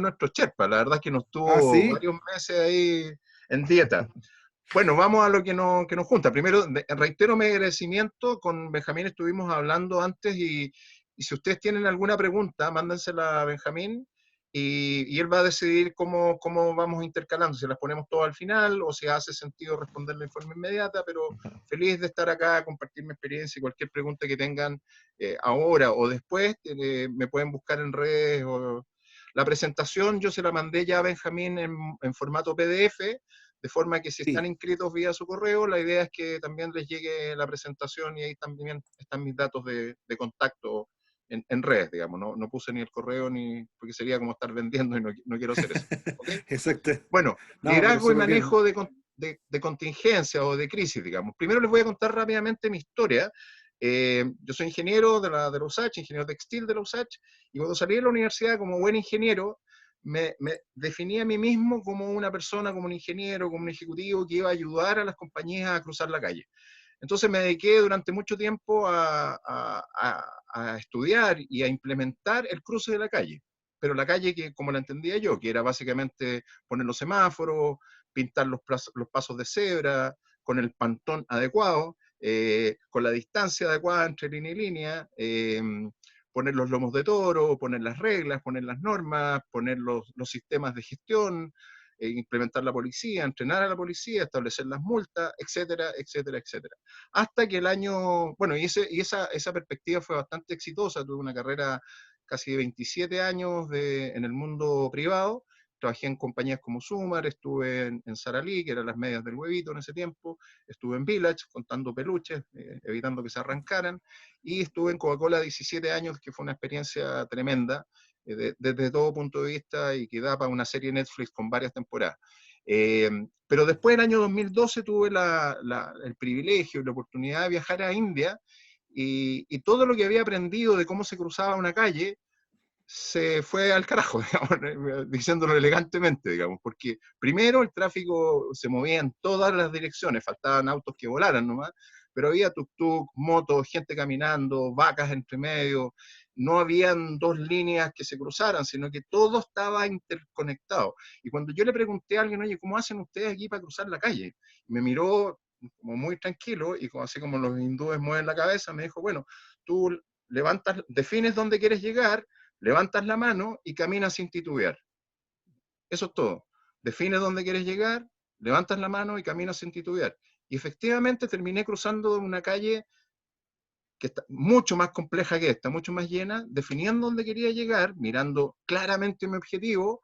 nuestro Sherpa, la verdad es que nos Ah, tuvo sí. varios meses ahí en dieta. Bueno, vamos a lo que nos junta. Primero, reitero mi agradecimiento. Con Benjamín estuvimos hablando antes y si ustedes tienen alguna pregunta, mándensela a Benjamín y él va a decidir cómo vamos intercalando, si las ponemos todas al final o si hace sentido responderla en forma inmediata, pero feliz de estar acá, compartir mi experiencia y cualquier pregunta que tengan ahora o después, me pueden buscar en redes. La presentación yo se la mandé ya a Benjamín en formato PDF, de forma que si están Sí. inscritos vía su correo, la idea es que también les llegue la presentación y ahí también están mis datos de contacto en redes, digamos. No puse ni el correo, ni porque sería como estar vendiendo y no quiero hacer eso. ¿Ok? Exacto. Bueno, No, pero liderazgo y súper bien. manejo de contingencia o de crisis, digamos. Primero les voy a contar rápidamente mi historia. Yo soy ingeniero de la USACH, ingeniero textil de la USACH, y cuando salí de la universidad como buen ingeniero, me definí a mí mismo como una persona, como un ingeniero, como un ejecutivo que iba a ayudar a las compañías a cruzar la calle. Entonces me dediqué durante mucho tiempo a estudiar y a implementar el cruce de la calle, pero la calle que como la entendía yo, que era básicamente poner los semáforos, pintar los pasos de cebra, con el pantón adecuado, con la distancia adecuada entre línea y línea, poner los lomos de toro, poner las reglas, poner las normas, poner los sistemas de gestión, implementar la policía, entrenar a la policía, establecer las multas, etcétera, etcétera, etcétera. Hasta que el año, bueno, esa perspectiva fue bastante exitosa, tuve una carrera casi de 27 años en el mundo privado. Trabajé en compañías como Sumar, estuve en Sara Lee, que eran las medias del huevito en ese tiempo, estuve en Village contando peluches, evitando que se arrancaran, y estuve en Coca-Cola 17 años, que fue una experiencia tremenda, desde todo punto de vista y que da para una serie Netflix con varias temporadas. Pero después, en el año 2012, tuve el privilegio y la oportunidad de viajar a India y todo lo que había aprendido de cómo se cruzaba una calle se fue al carajo, digamos, diciéndolo elegantemente, digamos, porque primero el tráfico se movía en todas las direcciones, faltaban autos que volaran nomás, pero había tuk-tuk, motos, gente caminando, vacas entre medio, no habían dos líneas que se cruzaran, sino que todo estaba interconectado. Y cuando yo le pregunté a alguien, oye, ¿cómo hacen ustedes aquí para cruzar la calle? Me miró como muy tranquilo y así como los hindúes mueven la cabeza, me dijo, bueno, tú levantas, defines dónde quieres llegar, levantas la mano y caminas sin titubear. Eso es todo. Defines dónde quieres llegar, levantas la mano y caminas sin titubear. Y efectivamente terminé cruzando una calle que está mucho más compleja que esta, mucho más llena, definiendo dónde quería llegar, mirando claramente mi objetivo,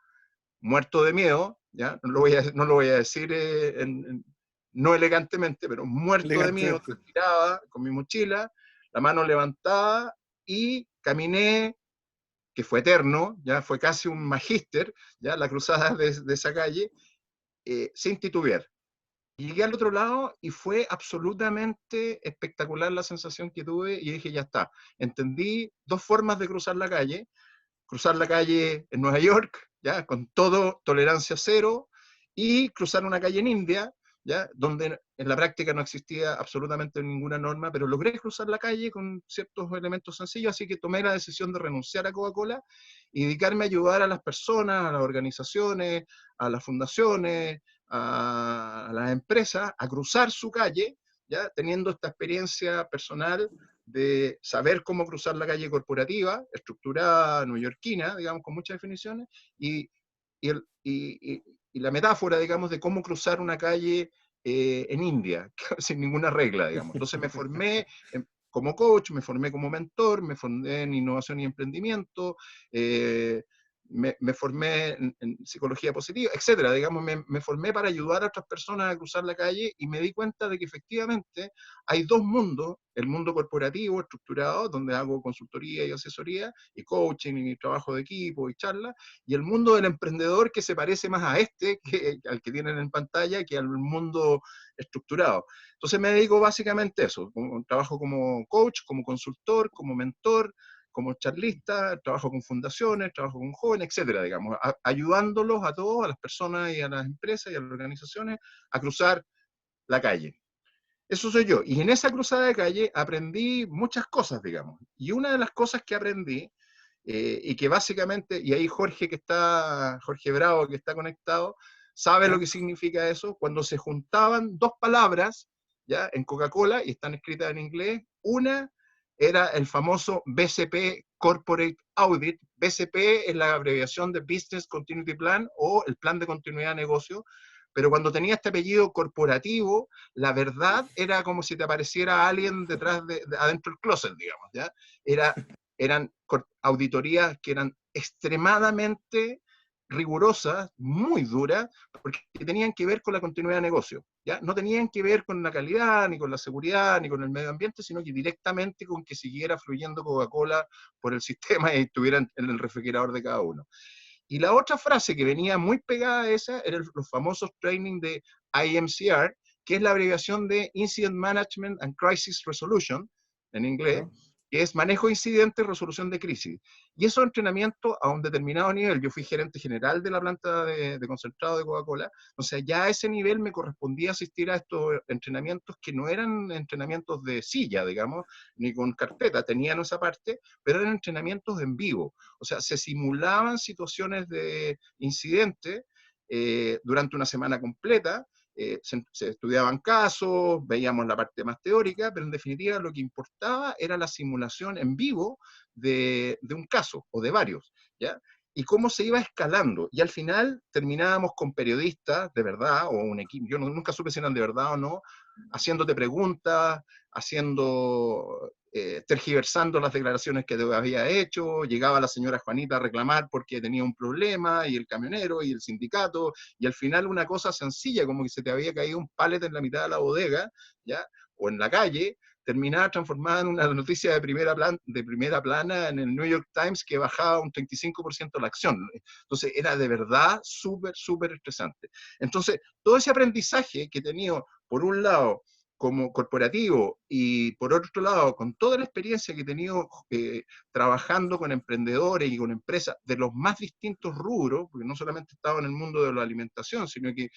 muerto de miedo, ¿ya? No lo voy a decir no elegantemente, pero muerto de miedo, Elegantemente. transpiraba con mi mochila, la mano levantada y caminé, que fue eterno, ya fue casi un magíster, ya la cruzada de esa calle, sin titubear. Llegué al otro lado y fue absolutamente espectacular la sensación que tuve y dije, ya está, entendí dos formas de cruzar la calle en Nueva York, ya con todo tolerancia cero, y cruzar una calle en India, ¿ya? Donde en la práctica no existía absolutamente ninguna norma, pero logré cruzar la calle con ciertos elementos sencillos, así que tomé la decisión de renunciar a Coca-Cola y dedicarme a ayudar a las personas, a las organizaciones, a las fundaciones, a las empresas a cruzar su calle, ¿ya? Teniendo esta experiencia personal de saber cómo cruzar la calle corporativa, estructurada, neoyorquina, digamos, con muchas definiciones, y, el, y la metáfora, digamos, de cómo cruzar una calle en India, sin ninguna regla, digamos. Entonces me formé como coach, me formé como mentor, me formé en innovación y emprendimiento, me formé en psicología positiva, etcétera. Digamos, me formé para ayudar a otras personas a cruzar la calle y me di cuenta de que efectivamente hay dos mundos, el mundo corporativo estructurado, donde hago consultoría y asesoría, y coaching, y trabajo de equipo, y charla, y el mundo del emprendedor que se parece más a al que tienen en pantalla, que al mundo estructurado. Entonces me dedico básicamente a eso, trabajo como coach, como consultor, como mentor, como charlista, trabajo con fundaciones, trabajo con jóvenes, etcétera, digamos, ayudándolos a todos, a las personas y a las empresas y a las organizaciones a cruzar la calle. Eso soy yo. Y en esa cruzada de calle aprendí muchas cosas, digamos. Y una de las cosas que aprendí y que básicamente, y ahí Jorge Bravo, que está conectado, sabe lo ¿Ya? que significa eso, cuando se juntaban dos palabras, ¿ya? En Coca-Cola, y están escritas en inglés, una era el famoso BCP Corporate Audit. BCP es la abreviación de Business Continuity Plan o el plan de continuidad de negocio, pero cuando tenía este apellido corporativo, la verdad era como si te apareciera alguien detrás adentro del closet, digamos, ¿ya? Era, eran auditorías que eran extremadamente rigurosas, muy duras, porque tenían que ver con la continuidad de negocio, ¿ya? No tenían que ver con la calidad, ni con la seguridad, ni con el medio ambiente, sino que directamente con que siguiera fluyendo Coca-Cola por el sistema y estuviera en el refrigerador de cada uno. Y la otra frase que venía muy pegada a esa era los famosos training de IMCR, que es la abreviación de Incident Management and Crisis Resolution, en inglés, ¿Ya? que es manejo de incidentes y resolución de crisis. Y esos entrenamientos a un determinado nivel, yo fui gerente general de la planta de concentrado de Coca-Cola, o sea, ya a ese nivel me correspondía asistir a estos entrenamientos que no eran entrenamientos de silla, digamos, ni con carpeta, tenían esa parte, pero eran entrenamientos en vivo. O sea, se simulaban situaciones de incidente durante una semana completa, se estudiaban casos, veíamos la parte más teórica, pero en definitiva lo que importaba era la simulación en vivo de un caso o de varios, ¿ya? Y cómo se iba escalando. Y al final terminábamos con periodistas de verdad, o un equipo, yo nunca supe si eran de verdad o no, haciéndote preguntas, tergiversando las declaraciones que te había hecho, llegaba la señora Juanita a reclamar porque tenía un problema, y el camionero, y el sindicato, y al final una cosa sencilla, como que se te había caído un pallet en la mitad de la bodega, ¿ya? O en la calle, terminaba transformada en una noticia de primera plana en el New York Times que bajaba un 35% la acción. Entonces era de verdad súper, súper estresante. Entonces, todo ese aprendizaje que he tenido, por un lado, como corporativo y por otro lado, con toda la experiencia que he tenido trabajando con emprendedores y con empresas de los más distintos rubros, porque no solamente he estado en el mundo de la alimentación, sino que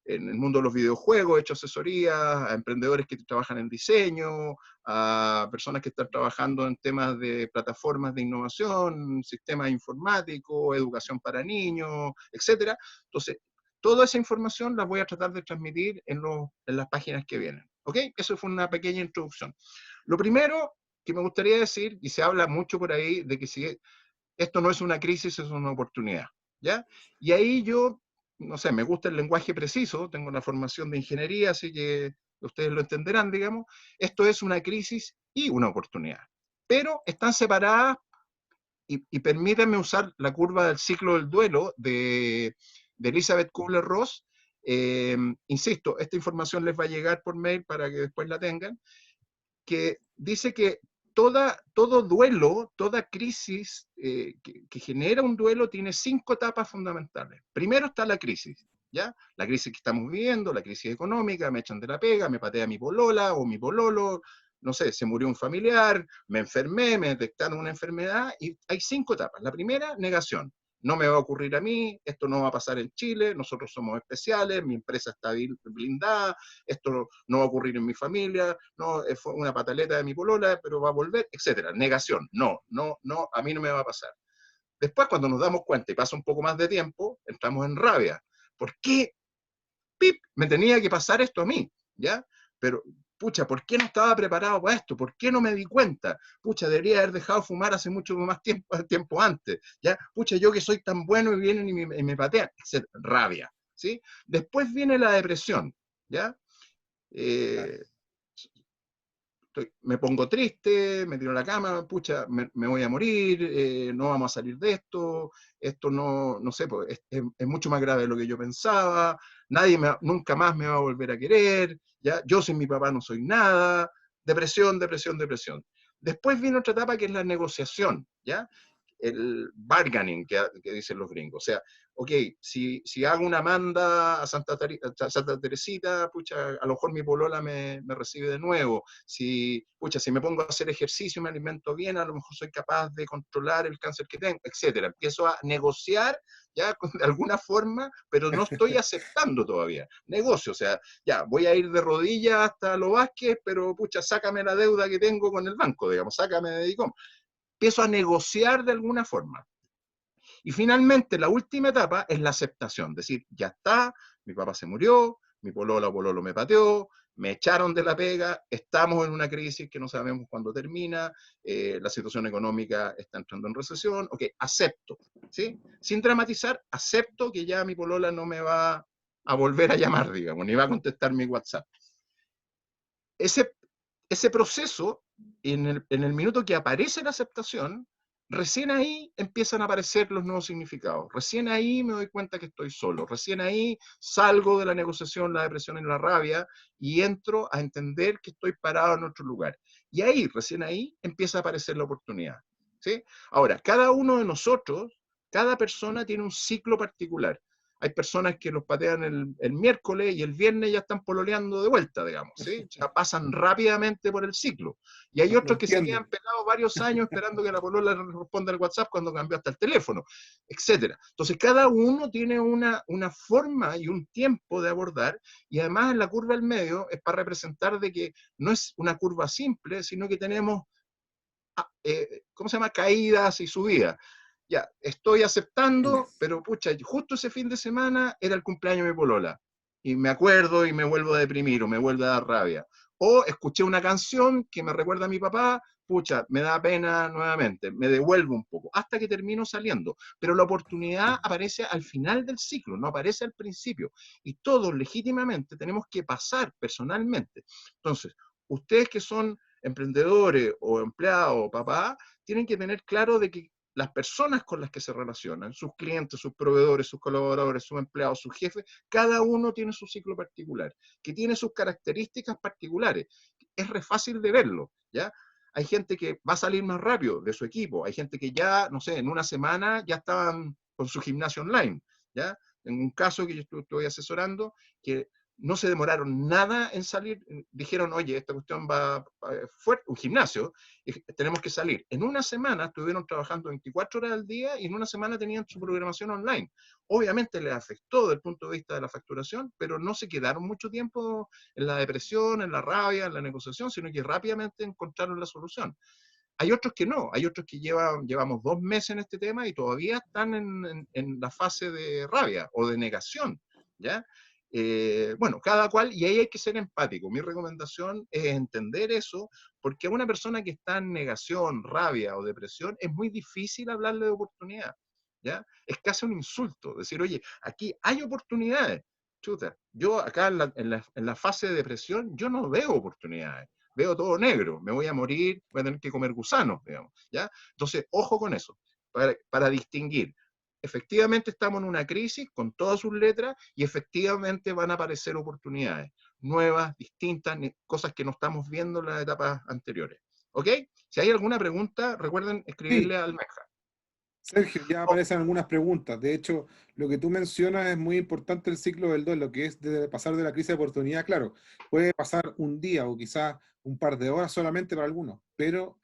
en el mundo de los videojuegos he hecho asesorías a emprendedores que trabajan en diseño, a personas que están trabajando en temas de plataformas de innovación, sistemas informáticos, educación para niños, etcétera. Entonces, toda esa información la voy a tratar de transmitir en las páginas que vienen. ¿Ok? Eso fue una pequeña introducción. Lo primero que me gustaría decir, y se habla mucho por ahí, de que si esto no es una crisis, es una oportunidad. ¿Ya? Y ahí yo, no sé, me gusta el lenguaje preciso, tengo una formación de ingeniería, así que ustedes lo entenderán, digamos. Esto es una crisis y una oportunidad. Pero están separadas y permítanme usar la curva del ciclo del duelo de Elizabeth Kubler-Ross. Insisto, esta información les va a llegar por mail para que después la tengan, que dice que todo duelo, toda crisis que genera un duelo tiene 5 etapas fundamentales. Primero está la crisis, ¿ya? La crisis que estamos viviendo, la crisis económica, me echan de la pega, me patea mi polola o mi pololo, no sé, se murió un familiar, me enfermé, me detectaron una enfermedad, y hay 5 etapas. La primera, negación. No me va a ocurrir a mí, esto no va a pasar en Chile, nosotros somos especiales, mi empresa está blindada, esto no va a ocurrir en mi familia, no, fue una pataleta de mi polola, pero va a volver, etcétera. Negación, no, no, no, a mí no me va a pasar. Después, cuando nos damos cuenta y pasa un poco más de tiempo, entramos en rabia. ¿Por qué, pip, me tenía que pasar esto a mí? ¿Ya? Pero, pucha, ¿por qué no estaba preparado para esto? ¿Por qué no me di cuenta? Pucha, debería haber dejado fumar hace mucho más tiempo antes. ¿Ya? Pucha, yo que soy tan bueno y vienen y me patean, etc. Rabia. ¿Sí? Después viene la depresión. ¿Ya? Claro. Eh, me pongo triste, me tiro a la cama, pucha, me voy a morir, no vamos a salir de esto no, no sé, pues, es mucho más grave de lo que yo pensaba, nunca más me va a volver a querer, ¿ya? Yo sin mi papá no soy nada, depresión, depresión, depresión. Después viene otra etapa que es la negociación, ¿ya? El bargaining que dicen los gringos. O sea, ok, si hago una manda a Santa Teresita, pucha, a lo mejor mi polola me recibe de nuevo. Si me pongo a hacer ejercicio, me alimento bien, a lo mejor soy capaz de controlar el cáncer que tengo, etcétera. Empiezo a negociar ya de alguna forma, pero no estoy aceptando todavía. Negocio, o sea, ya, voy a ir de rodillas hasta los Vázquez, pero pucha, sácame la deuda que tengo con el banco, digamos, sácame de DICOM. empiezo a negociar de alguna forma. Y finalmente, la última etapa es la aceptación, decir, ya está, mi papá se murió, mi polola o pololo me pateó, me echaron de la pega, estamos en una crisis que no sabemos cuándo termina, la situación económica está entrando en recesión, ok, acepto, ¿sí? Sin dramatizar, acepto que ya mi polola no me va a volver a llamar, digamos, ni va a contestar mi WhatsApp. Ese, ese proceso, en el minuto que aparece la aceptación, recién ahí empiezan a aparecer los nuevos significados. Recién ahí me doy cuenta que estoy solo. Recién ahí salgo de la negociación, la depresión y la rabia y entro a entender que estoy parado en otro lugar. Y ahí, recién ahí, empieza a aparecer la oportunidad. ¿Sí? Ahora, cada uno de nosotros, cada persona tiene un ciclo particular. Hay personas que los patean el miércoles y el viernes ya están pololeando de vuelta, digamos, ¿sí? O sea, pasan rápidamente por el ciclo. Y hay Lo otros que se entiendo. quedan pegados varios años esperando que la polola responda al WhatsApp cuando cambió hasta el teléfono, etcétera. Entonces, cada uno tiene una forma y un tiempo de abordar, y además en la curva del medio es para representar de que no es una curva simple, sino que tenemos ¿cómo se llama? Caídas y subidas. Ya, estoy aceptando, pero pucha, justo ese fin de semana era el cumpleaños de mi polola. Y me acuerdo y me vuelvo a deprimir o me vuelve a dar rabia. O escuché una canción que me recuerda a mi papá, pucha, me da pena nuevamente, me devuelvo un poco, hasta que termino saliendo. Pero la oportunidad aparece al final del ciclo, no aparece al principio. Y todos legítimamente tenemos que pasar personalmente. Entonces, ustedes que son emprendedores o empleados o papás, tienen que tener claro de que las personas con las que se relacionan, sus clientes, sus proveedores, sus colaboradores, sus empleados, sus jefes, cada uno tiene su ciclo particular, que tiene sus características particulares. Es re fácil de verlo, ¿ya? Hay gente que va a salir más rápido de su equipo, hay gente que ya, no sé, en una semana ya estaban con su gimnasio online, ¿ya? En un caso que yo estoy asesorando, que no se demoraron nada en salir, dijeron, oye, esta cuestión va fuerte, un gimnasio, y tenemos que salir. En una semana estuvieron trabajando 24 horas al día y en una semana tenían su programación online. Obviamente les afectó desde el punto de vista de la facturación, pero no se quedaron mucho tiempo en la depresión, en la rabia, en la negociación, sino que rápidamente encontraron la solución. Hay otros que no, hay otros que llevamos 2 meses en este tema y todavía están en la fase de rabia o de negación, ¿ya? Bueno, cada cual, y ahí hay que ser empático. Mi recomendación es entender eso, porque a una persona que está en negación, rabia o depresión, es muy difícil hablarle de oportunidad, ¿ya? Es casi un insulto, decir, oye, aquí hay oportunidades. Chuta, yo acá en la fase de depresión, yo no veo oportunidades, veo todo negro, me voy a morir, voy a tener que comer gusanos, digamos, ¿ya? Entonces, ojo con eso, para distinguir. Efectivamente estamos en una crisis con todas sus letras y efectivamente van a aparecer oportunidades nuevas, distintas, cosas que no estamos viendo en las etapas anteriores. ¿Ok? Si hay alguna pregunta, recuerden Sí, escribirle al Meja. Sergio, ya Oh, aparecen algunas preguntas. De hecho, lo que tú mencionas es muy importante el ciclo del duelo, que es de pasar de la crisis de oportunidad. Claro, puede pasar un día o quizás un par de horas solamente para algunos, pero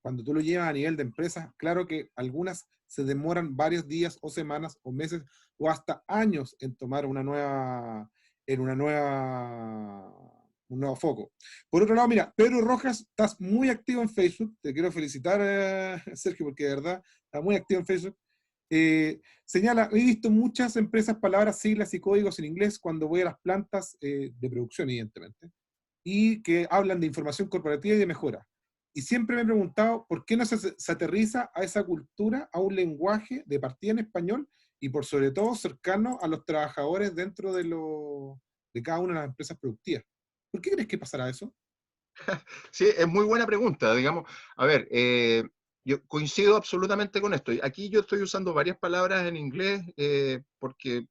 cuando tú lo llevas a nivel de empresas, claro que algunas se demoran varios días o semanas o meses o hasta años en tomar un nuevo foco. Por otro lado, mira, Pedro Rojas, estás muy activo en Facebook. Te quiero felicitar, Sergio, porque de verdad está muy activo en Facebook. Señala, he visto muchas empresas, palabras, siglas y códigos en inglés cuando voy a las plantas de producción, evidentemente, y que hablan de información corporativa y de mejora. Y siempre me he preguntado por qué no se aterriza a esa cultura, a un lenguaje de partida en español y por sobre todo cercano a los trabajadores dentro de cada una de las empresas productivas. ¿Por qué crees que pasará eso? sí, es muy buena pregunta, digamos. A ver, yo coincido absolutamente con esto. Aquí yo estoy usando varias palabras en inglés porque,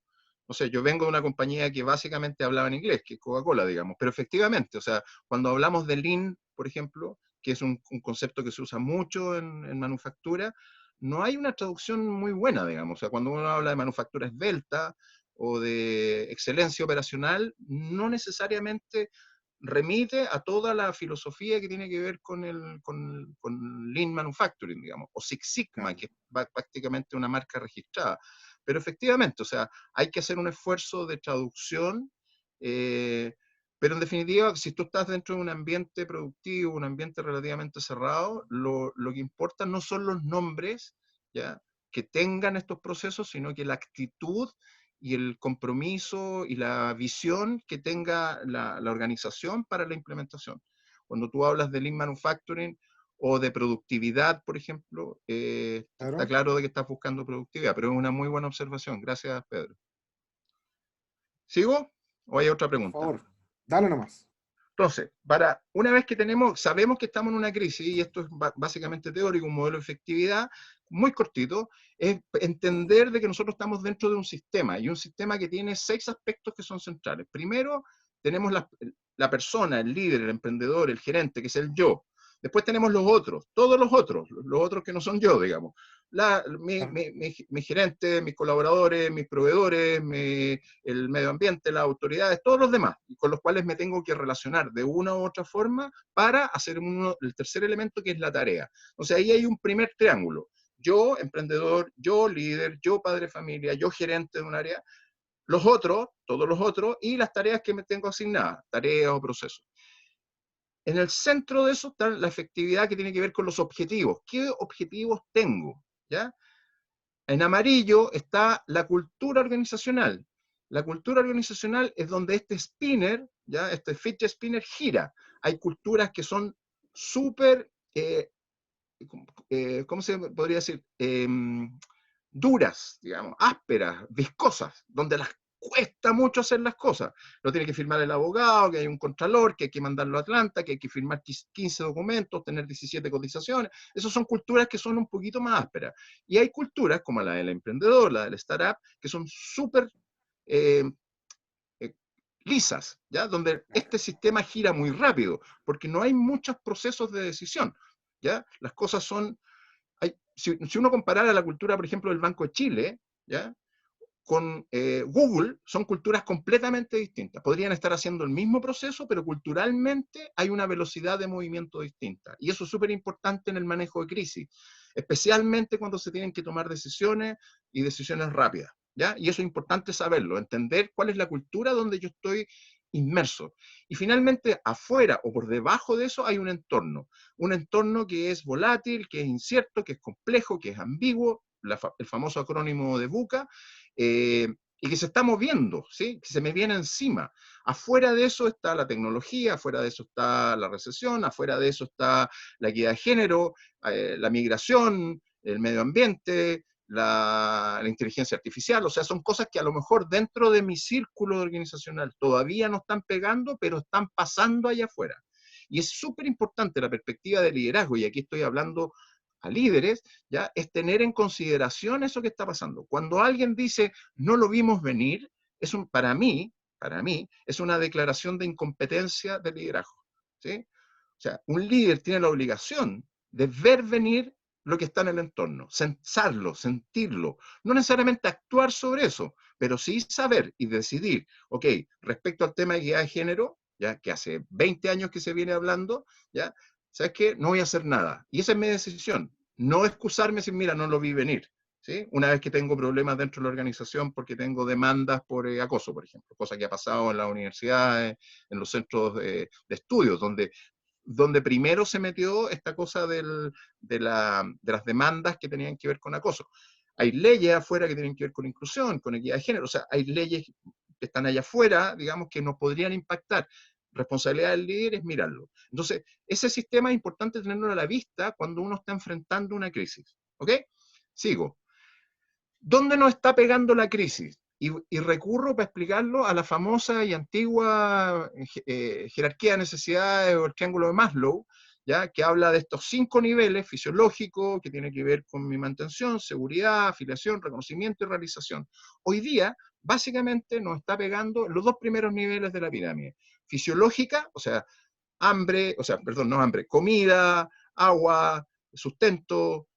no sé, yo vengo de una compañía que básicamente hablaba en inglés, que es Coca-Cola, digamos. Pero efectivamente, o sea, cuando hablamos de Lean, por ejemplo, que es un concepto que se usa mucho en manufactura, no hay una traducción muy buena, digamos. O sea, cuando uno habla de manufactura esbelta o de excelencia operacional, no necesariamente remite a toda la filosofía que tiene que ver con Lean Manufacturing, digamos, o Six Sigma, Claro. que es prácticamente una marca registrada. Pero efectivamente, o sea, hay que hacer un esfuerzo de traducción, eh, Pero en definitiva, si tú estás dentro de un ambiente productivo, un ambiente relativamente cerrado, lo que importa no son los nombres, ¿ya?, que tengan estos procesos, sino que la actitud y el compromiso y la visión que tenga la organización para la implementación. Cuando tú hablas de Lean Manufacturing o de productividad, por ejemplo, está Claro, claro de que estás buscando productividad, pero es una muy buena observación. Gracias, Pedro. ¿Sigo? ¿O hay otra por pregunta? favor, dale nomás. Entonces, una vez que sabemos que estamos en una crisis, y esto es básicamente teórico, un modelo de efectividad muy cortito, es entender de que nosotros estamos dentro de un sistema, y un sistema que tiene 6 aspectos que son centrales. Primero, tenemos la persona, el líder, el emprendedor, el gerente, que es el yo. Después tenemos los otros, todos los otros que no son yo, digamos. Claro. Mi gerente, mis colaboradores, mis proveedores, el medio ambiente, las autoridades, todos los demás, con los cuales me tengo que relacionar de una u otra forma para hacer el tercer elemento, que es la tarea. O sea, ahí hay un primer triángulo. Yo, emprendedor, yo, líder, yo, padre de familia, yo, gerente de un área, los otros, todos los otros, y las tareas que me tengo asignadas, tareas o procesos. En el centro de eso está la efectividad, que tiene que ver con los objetivos. ¿Qué objetivos tengo? ¿Ya? En amarillo está la cultura organizacional. La cultura organizacional es donde este spinner, ¿ya?, este fidget spinner gira. Hay culturas que son súper, ¿cómo se podría decir? Duras, digamos, ásperas, viscosas, donde las cuesta mucho hacer las cosas. Lo tiene que firmar el abogado, que hay un contralor, que hay que mandarlo a Atlanta, que hay que firmar 15 documentos, tener 17 cotizaciones. Esas son culturas que son un poquito más ásperas. Y hay culturas, como la del emprendedor, la del startup, que son súper eh, eh, lisas, ¿ya?, donde Claro. este sistema gira muy rápido, porque no hay muchos procesos de decisión, ¿ya? Las cosas son... si uno comparara la cultura, por ejemplo, del Banco de Chile, ¿ya?, con Google, son culturas completamente distintas. Podrían estar haciendo el mismo proceso, pero culturalmente hay una velocidad de movimiento distinta. Y eso es súper importante en el manejo de crisis, especialmente cuando se tienen que tomar decisiones, y decisiones rápidas, ¿ya? Y eso es importante saberlo, entender cuál es la cultura donde yo estoy inmerso. Y finalmente, afuera o por debajo de eso hay un entorno que es volátil, que es incierto, que es complejo, que es ambiguo, el famoso acrónimo de VUCA, y que se está moviendo, ¿sí?, que se me viene encima. Afuera de eso está la tecnología, afuera de eso está la recesión, afuera de eso está la equidad de género, la migración, el medio ambiente, la inteligencia artificial. O sea, son cosas que a lo mejor dentro de mi círculo organizacional todavía no están pegando, pero están pasando allá afuera. Y es súper importante la perspectiva de liderazgo, y aquí estoy hablando a líderes, ¿ya?, es tener en consideración eso que está pasando. Cuando alguien dice, no lo vimos venir, para mí, es una declaración de incompetencia de liderazgo, ¿sí? O sea, un líder tiene la obligación de ver venir lo que está en el entorno, sensarlo, sentirlo, no necesariamente actuar sobre eso, pero sí saber y decidir, ok, respecto al tema de equidad de género, ya que hace 20 años que se viene hablando, ya, ¿sabes qué? No voy a hacer nada. Y esa es mi decisión. No excusarme sin, mira, no lo vi venir, ¿sí? Una vez que tengo problemas dentro de la organización porque tengo demandas por acoso, por ejemplo, cosa que ha pasado en las universidades, en los centros de estudios, donde primero se metió esta cosa de las demandas que tenían que ver con acoso. Hay leyes afuera que tienen que ver con inclusión, con equidad de género, o sea, hay leyes que están allá afuera, digamos, que nos podrían impactar. Responsabilidad del líder es mirarlo. Entonces, ese sistema es importante tenerlo a la vista cuando uno está enfrentando una crisis. ¿Ok? Sigo. ¿Dónde nos está pegando la crisis? Y recurro para explicarlo a la famosa y antigua jerarquía de necesidades, o el triángulo de Maslow, ¿ya?, que habla de estos 5 niveles fisiológicos, que tiene que ver con mi mantención, seguridad, afiliación, reconocimiento y realización. Hoy día, básicamente, nos está pegando los 2 primeros niveles de la pirámide. Fisiológica, o sea, no hambre, comida, agua, sustento,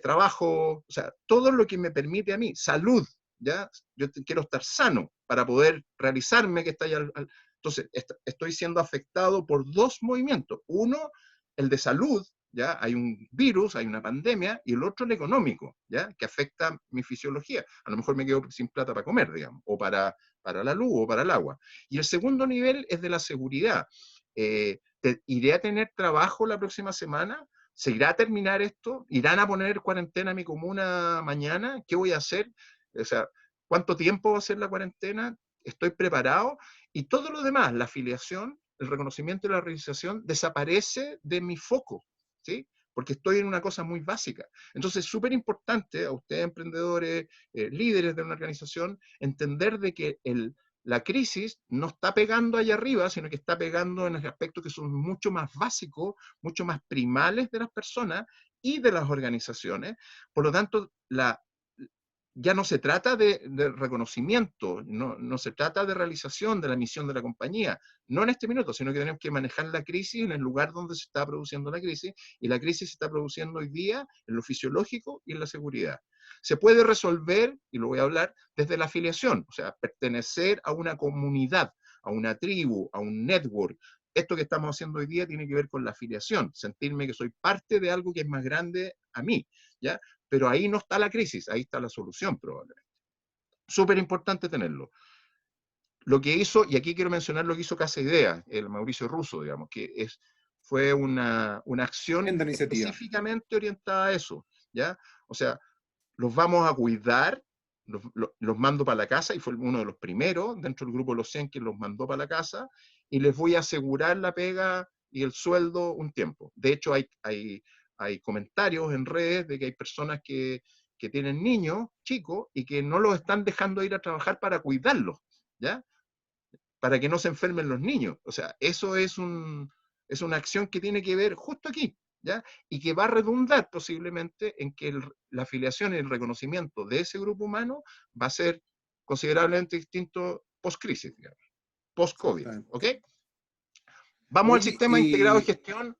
trabajo, o sea, todo lo que me permite a mí, salud, ¿ya? Yo quiero estar sano para poder realizarme, que está ahí entonces, estoy siendo afectado por 2 movimientos. Uno, el de salud, ¿ya? Hay un virus, hay una pandemia, y el otro el económico, ¿ya? Que afecta mi fisiología. A lo mejor me quedo sin plata para comer, digamos, o para la luz o para el agua. Y el segundo nivel es de la seguridad. ¿Iré a tener trabajo la próxima semana? ¿Se irá a terminar esto? ¿Irán a poner cuarentena a mi comuna mañana? ¿Qué voy a hacer? O sea, ¿cuánto tiempo va a ser la cuarentena? ¿Estoy preparado? Y todo lo demás, la afiliación, el reconocimiento y la realización, desaparece de mi foco, ¿sí? Porque estoy en una cosa muy básica. Entonces, es súper importante a ustedes, emprendedores, líderes de una organización, entender de que la crisis no está pegando allá arriba, sino que está pegando en aspectos que son mucho más básicos, mucho más primales de las personas y de las organizaciones. Por lo tanto, ya no se trata de reconocimiento, no se trata de realización de la misión de la compañía, no en este minuto, sino que tenemos que manejar la crisis en el lugar donde se está produciendo la crisis, y la crisis se está produciendo hoy día en lo fisiológico y en la seguridad. Se puede resolver, y lo voy a hablar, desde la afiliación, o sea, pertenecer a una comunidad, a una tribu, a un network. Esto que estamos haciendo hoy día tiene que ver con la afiliación, sentirme que soy parte de algo que es más grande a mí, ¿ya? Pero ahí no está la crisis, ahí está la solución probablemente. Súper importante tenerlo. Lo que hizo, y aquí quiero mencionar lo que hizo Casa Idea, el Mauricio Russo, digamos, que fue una acción Tremenda iniciativa. específicamente orientada a eso, ¿ya? O sea, los vamos a cuidar, los mando para la casa, y fue uno de los primeros dentro del grupo de los 100 que los mandó para la casa, y les voy a asegurar la pega y el sueldo un tiempo. De hecho, hay comentarios en redes de que hay personas que tienen niños chicos y que no los están dejando ir a trabajar para cuidarlos, ¿ya? Para que no se enfermen los niños. O sea, eso es una acción que tiene que ver justo aquí, ¿ya? Y que va a redundar posiblemente en que la afiliación y el reconocimiento de ese grupo humano va a ser considerablemente distinto post-crisis, digamos, post-COVID, ¿ok? Exactamente. Vamos al Oye, sistema integrado de y gestión.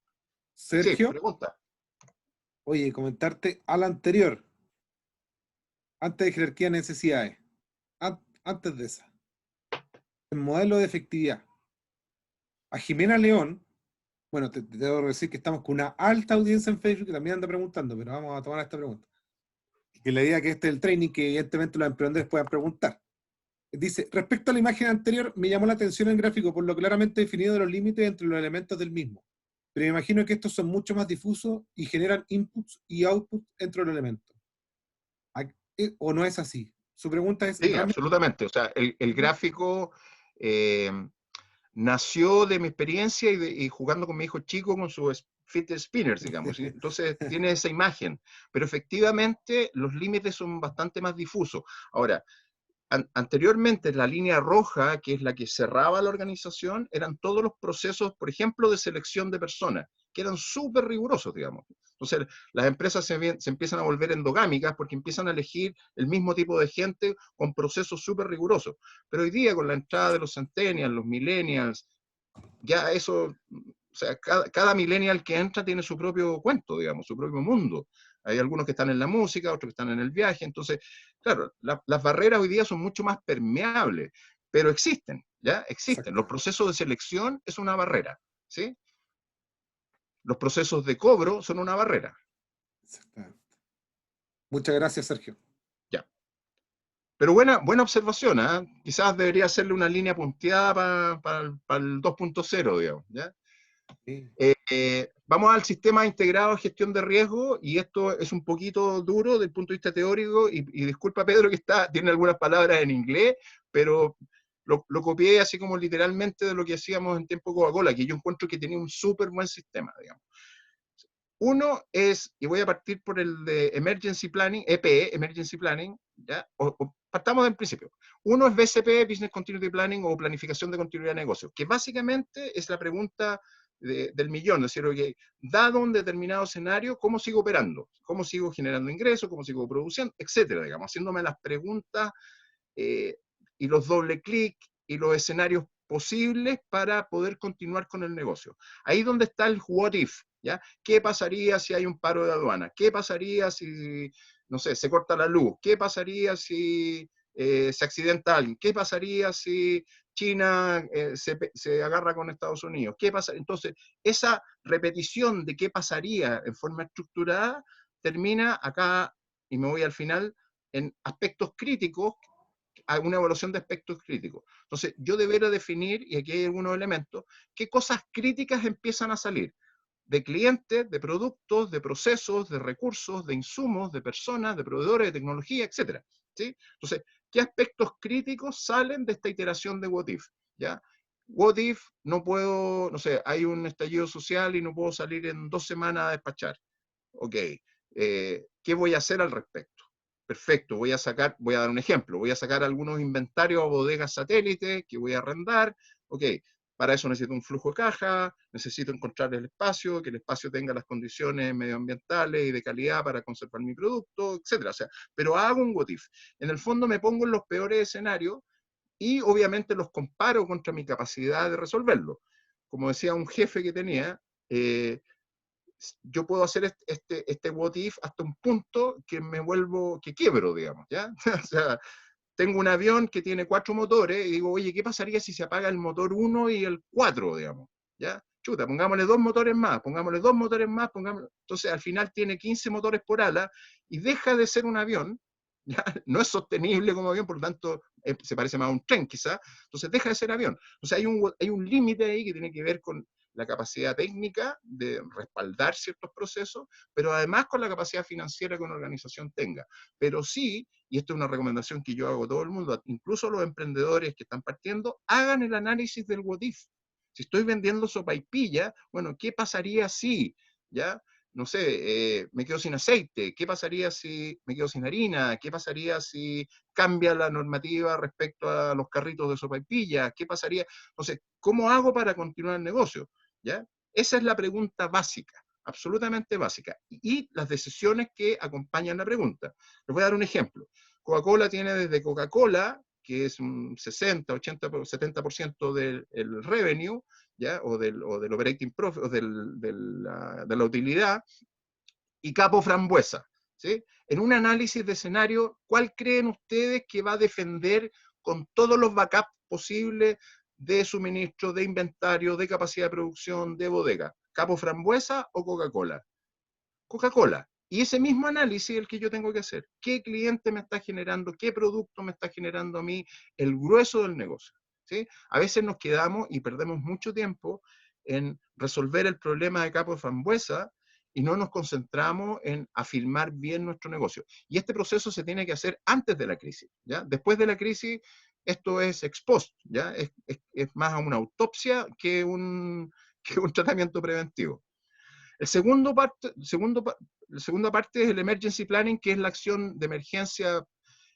Sí, Sergio, pregunta. oye, comentarte al anterior, antes de jerarquía de necesidades, antes de esa, el modelo de efectividad. A Jimena León, bueno, te debo decir que estamos con una alta audiencia en Facebook que también anda preguntando, pero vamos a tomar esta pregunta. Que le diga que este es el training que evidentemente los emprendedores puedan preguntar. Dice, respecto a la imagen anterior, me llamó la atención el gráfico por lo claramente definido de los límites entre los elementos del mismo. Pero me imagino que estos son mucho más difusos y generan inputs y outputs entre los elementos. ¿O no es así? Su pregunta es, Sí, ¿realmente? absolutamente. O sea, el gráfico eh, nació de mi experiencia y jugando con mi hijo chico con sus fit spinners, digamos, ¿sí? Entonces tiene esa imagen, pero efectivamente los límites son bastante más difusos. Ahora, anteriormente la línea roja, que es la que cerraba la organización, eran todos los procesos, por ejemplo, de selección de personas, que eran súper rigurosos, digamos. Entonces, las empresas se empiezan a volver endogámicas porque empiezan a elegir el mismo tipo de gente con procesos súper rigurosos. Pero hoy día, con la entrada de los centennials, los millennials, ya eso, o sea, cada millennial que entra tiene su propio cuento, digamos, su propio mundo. Hay algunos que están en la música, otros que están en el viaje. Entonces, claro, las barreras hoy día son mucho más permeables, pero existen, ¿ya? Existen. Los Exactamente. procesos de selección es una barrera, ¿sí? Los procesos de cobro son una barrera, Exactamente. Muchas gracias, Sergio. ¿ya? Pero buena observación, ¿eh? Quizás debería hacerle una línea punteada para el 2.0, digamos, ¿ya? Sí. Vamos al sistema integrado de gestión de riesgo, y esto es un poquito duro desde el punto de vista teórico, y disculpa Pedro que tiene algunas palabras en inglés, pero lo copié así como literalmente de lo que hacíamos en tiempo Coca-Cola, que yo encuentro que tenía un súper buen sistema, digamos. Uno es, y voy a partir por el de Emergency Planning, EPE, Emergency Planning, ¿ya? O partamos del principio. Uno es BCP, Business Continuity Planning, o planificación de continuidad de negocio, que básicamente es la pregunta del millón, es decir, que dado un determinado escenario, ¿cómo sigo operando? ¿Cómo sigo generando ingresos? ¿Cómo sigo produciendo? Etcétera, digamos, haciéndome las preguntas eh, y los doble clic y los escenarios posibles para poder continuar con el negocio. Ahí donde está el what if, ¿ya? ¿Qué pasaría si hay un paro de aduana? ¿Qué pasaría si, no sé, se corta la luz? ¿Qué pasaría si se accidenta alguien? ¿Qué pasaría si China se agarra con Estados Unidos? ¿Qué pasa? Entonces, esa repetición de qué pasaría en forma estructurada termina acá, y me voy al final, en aspectos críticos, a una evaluación de aspectos críticos. Entonces, yo debería definir, y aquí hay algunos elementos, qué cosas críticas empiezan a salir de clientes, de productos, de procesos, de recursos, de insumos, de personas, de proveedores, de tecnología, etcétera, ¿sí? Entonces, ¿qué aspectos críticos salen de esta iteración de What If? ¿Ya? What if no puedo, no sé, hay un estallido social y no puedo salir en 2 semanas a despachar. Ok, ¿qué voy a hacer al respecto? Perfecto, voy a dar un ejemplo, voy a sacar algunos inventarios a bodegas satélites que voy a arrendar. Ok, para eso necesito un flujo de caja, necesito encontrar el espacio, que el espacio tenga las condiciones medioambientales y de calidad para conservar mi producto, etcétera. O sea, pero hago un what if. En el fondo me pongo en los peores escenarios y obviamente los comparo contra mi capacidad de resolverlo. Como decía un jefe que tenía, yo puedo hacer este what if hasta un punto que me vuelvo, que quiebro, digamos, ¿ya? O sea, tengo un avión que tiene 4 motores y digo, oye, ¿qué pasaría si se apaga el motor 1 y el 4, digamos? ¿Ya? Chuta, pongámosle 2 motores más, pongámosle 2 motores más, pongámosle... Entonces, al final tiene 15 motores por ala y deja de ser un avión, ¿ya? No es sostenible como avión, por lo tanto, se parece más a un tren, quizá. Entonces, deja de ser avión. O sea, hay un límite ahí que tiene que ver con la capacidad técnica de respaldar ciertos procesos, pero además con la capacidad financiera que una organización tenga. Pero sí, y esto es una recomendación que yo hago a todo el mundo, incluso los emprendedores que están partiendo, hagan el análisis del what if. Si estoy vendiendo sopaipilla, bueno, ¿qué pasaría si, ya? No sé, me quedo sin aceite, ¿qué pasaría si me quedo sin harina? ¿Qué pasaría si cambia la normativa respecto a los carritos de sopaipilla? ¿Qué pasaría? Entonces, ¿cómo hago para continuar el negocio? ¿Ya? Esa es la pregunta básica, absolutamente básica, y las decisiones que acompañan la pregunta. Les voy a dar un ejemplo. Coca-Cola tiene desde Coca-Cola, que es un 60, 80, 70% del revenue, ¿ya? O del operating profit, o de la utilidad, y Capo Frambuesa, ¿sí? En un análisis de escenario, ¿cuál creen ustedes que va a defender con todos los backups posibles de suministro, de inventario, de capacidad de producción, de bodega? ¿Capo Frambuesa o Coca-Cola? Coca-Cola. Y ese mismo análisis es el que yo tengo que hacer. ¿Qué cliente me está generando? ¿Qué producto me está generando a mí? El grueso del negocio. ¿Sí? A veces nos quedamos y perdemos mucho tiempo en resolver el problema de Capo de Frambuesa y no nos concentramos en afirmar bien nuestro negocio. Y este proceso se tiene que hacer antes de la crisis. ¿Ya? Después de la crisis, esto es ex post, ¿ya? Es más una autopsia que que un tratamiento preventivo. La segunda parte es el emergency planning, que es la acción de emergencia,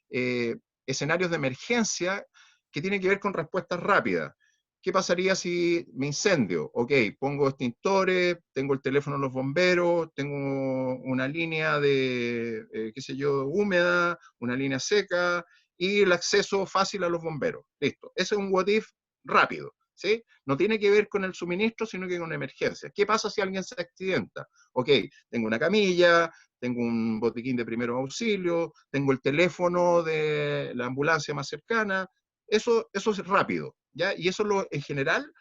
eh, escenarios de emergencia que tienen que ver con respuestas rápidas. ¿Qué pasaría si me incendio? Ok, pongo extintores, tengo el teléfono de los bomberos, tengo una línea de, qué sé yo, húmeda, una línea seca y el acceso fácil a los bomberos. Listo. Ese es un what if rápido. ¿Sí? No tiene que ver con el suministro, sino que con emergencias. ¿Qué pasa si alguien se accidenta? Ok, tengo una camilla, tengo un botiquín de primeros auxilios, tengo el teléfono de la ambulancia más cercana. Eso es rápido, ¿ya? Y eso en general,